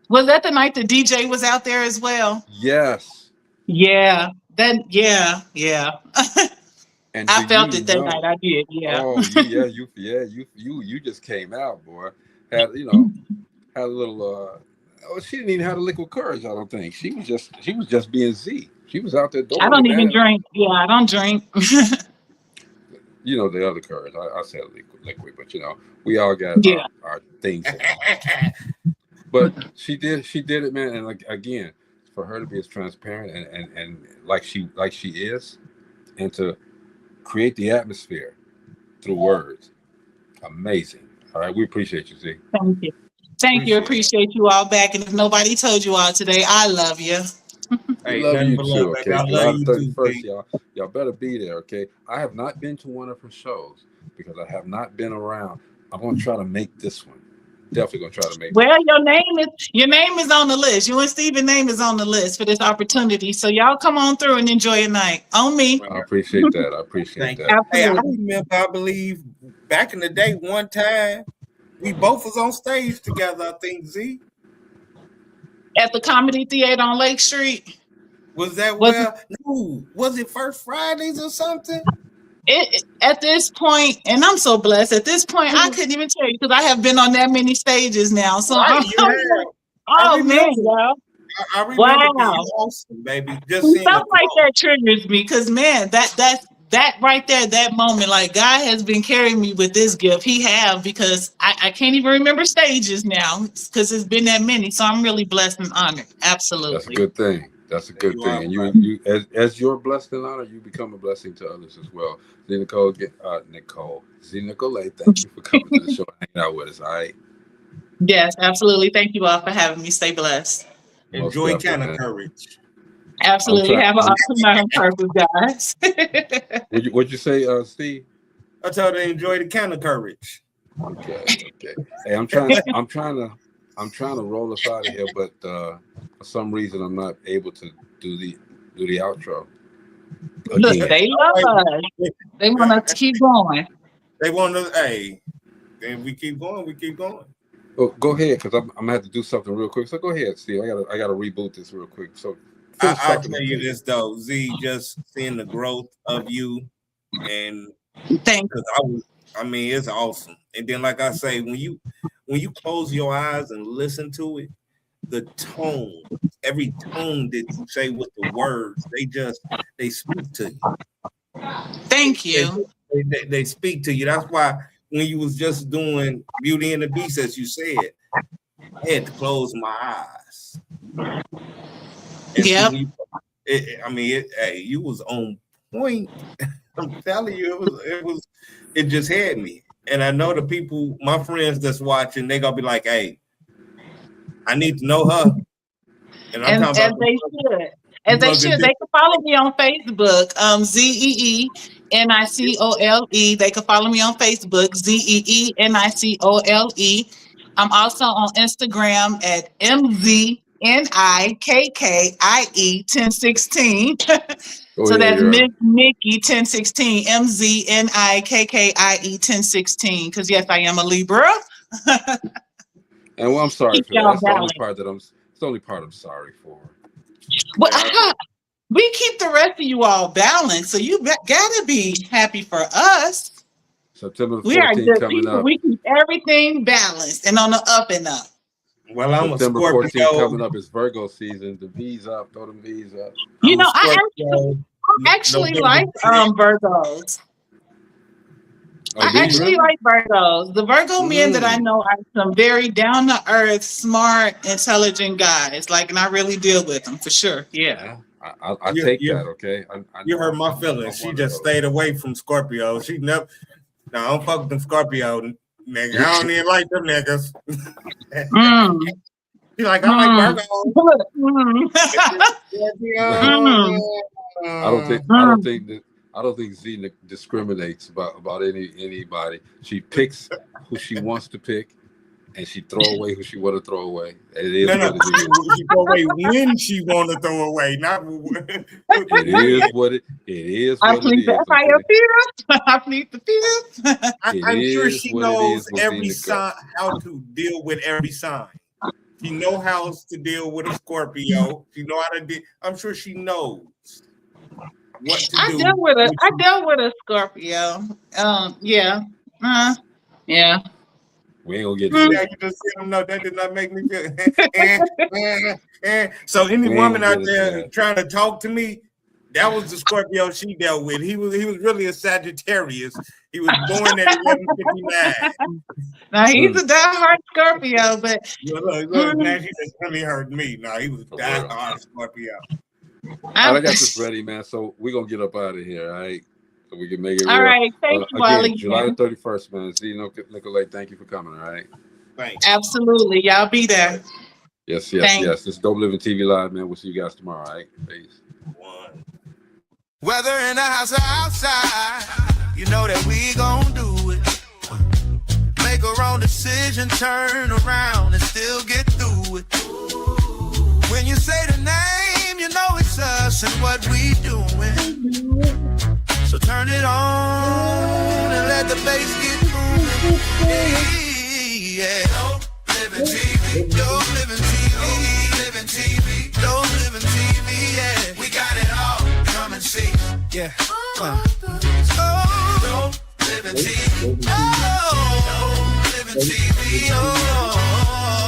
Was that the night the DJ was out there as well? Yes. Yeah. Yeah. And I felt it that night. I did. Yeah. Oh, you just came out, boy. Had a little. She didn't even have the liquid courage. I don't think she was just being Z. She was out there. I don't even drink. Yeah, I don't drink. You know the other courage. I said liquid, but you know we all got our things. But she did it, man. And like again, for her to be as transparent and like she is, and to create the atmosphere through words, amazing. All right, we appreciate you, Z. Thank you. Thank you. Appreciate you all back. And if nobody told you all today, I love you. Hey, love you too, okay? July 31st, y'all better be there, okay? I have not been to one of her shows because I have not been around. I'm gonna try to make this one. Definitely gonna try to make. Well, your name is on the list. You and Steven's name is on the list for this opportunity. So y'all come on through and enjoy your night. On me. I appreciate that. I appreciate that. Hey, I remember, I believe back in the day, one time we both was on stage together. I think Z at the Comedy Theater on Lake Street. Was that was it First Fridays or something? At this point, and I'm so blessed. At this point, I couldn't even tell you because I have been on that many stages now. So man, y'all. I remember awesome, baby. Just stuff like that triggers me because man, that right there, that moment, like God has been carrying me with this gift. He have because I can't even remember stages now because it's been that many. So I'm really blessed and honored. Absolutely, that's a good thing. That's a good thing. And you as you're blessed and honored, you become a blessing to others as well. Zee Nicole, Zee Nicole, thank you for coming to the show and hanging out with us. All right. Yes, absolutely. Thank you all for having me. Stay blessed. Enjoy Kind of Courage. Absolutely. Have an awesome night on purpose, guys. What'd you say, Steve? I told her to enjoy the Kind of Courage. Okay. Hey, I'm trying to roll us out of here, but for some reason I'm not able to do the outro. Look, they love us. They want us to keep going. They want us. Hey, and we keep going. Well, go ahead, because I'm gonna have to do something real quick. So go ahead, Steve. I gotta reboot this real quick. So I'll tell you this though, Z, just seeing the growth of you, and I mean, it's awesome. And then, like I say, when you close your eyes and listen to it, the tone every tone that you say with the words, they speak to you. Thank you. They speak to you. That's why when you was just doing Beauty and the Beast, as you said, I had to close my eyes. Yep. Hey, you was on point. I'm telling you, it just had me. And I know the people, my friends that's watching, they gonna be like, "Hey, I need to know her." And I'm talking about they should. As they should. They can follow me on Facebook, Zee Nicole. They can follow me on Facebook, Zee Nicole. I'm also on Instagram at MZNIKKIE1016. So that's Mickey 1016, MZNIKKIE1016. Because yes, I am a Libra. And well, I'm sorry for that. That's the only part it's the only part I'm sorry for. Well, we keep the rest of you all balanced, so you gotta be happy for us. September 14th we are good coming people. up. We keep everything balanced and on the up and up. Well, I'm September a Scorpio. 14th coming up is Virgo season. The V's up, throw them V's up. You know, I actually like Virgos. I actually like Virgos. The Virgo men that I know are some very down to earth, smart, intelligent guys. Like, and I really deal with them for sure. Yeah. I take that. Okay. You heard my feelings. She just stayed away from Scorpio. She never. No, I don't fuck with them Scorpio niggas. I don't even like them niggas. She like, I like Virgos. I don't think Zee discriminates about anybody. She picks who she wants to pick, and she throw away who she want to throw away. It is what it is. She throw away when she want to throw away, not it is what it is. I plead the fifth. I plead the fifth. I'm sure she knows every sign, how to deal with every sign. She know how to deal with a Scorpio. She know how to deal. I'm sure she knows what to do. I dealt with a Scorpio. Yeah. Yeah. We ain't gonna get to that. You just said, no, that did not make me feel. So any woman out there trying to talk to me, that was the Scorpio she dealt with. He was really a Sagittarius. He was born at 11:59. Now he's a diehard Scorpio, but look, now she just really hurt me. No, he was a diehard Scorpio. I got this ready, man. So we're gonna get up out of here, all right? So we can make it all real. Right. Thank you, again, July 31st, man. Zee Nicole, thank you for coming, all right? Thanks. Absolutely. Y'all be there. Yes. This is Dope Living TV Live, man. We'll see you guys tomorrow, all right? Peace. Whether in the house or outside, you know that we gon' do it. Make a wrong decision, turn around and still get through it. When you say the name, you know it's us and what we doing. So turn it on and let the bass get moving. Yeah. Dope Living TV, Dope Living TV, Living TV, Dope Living TV, yeah. We got it all. Come and see, yeah. Dope Living TV, Dope Living TV, oh.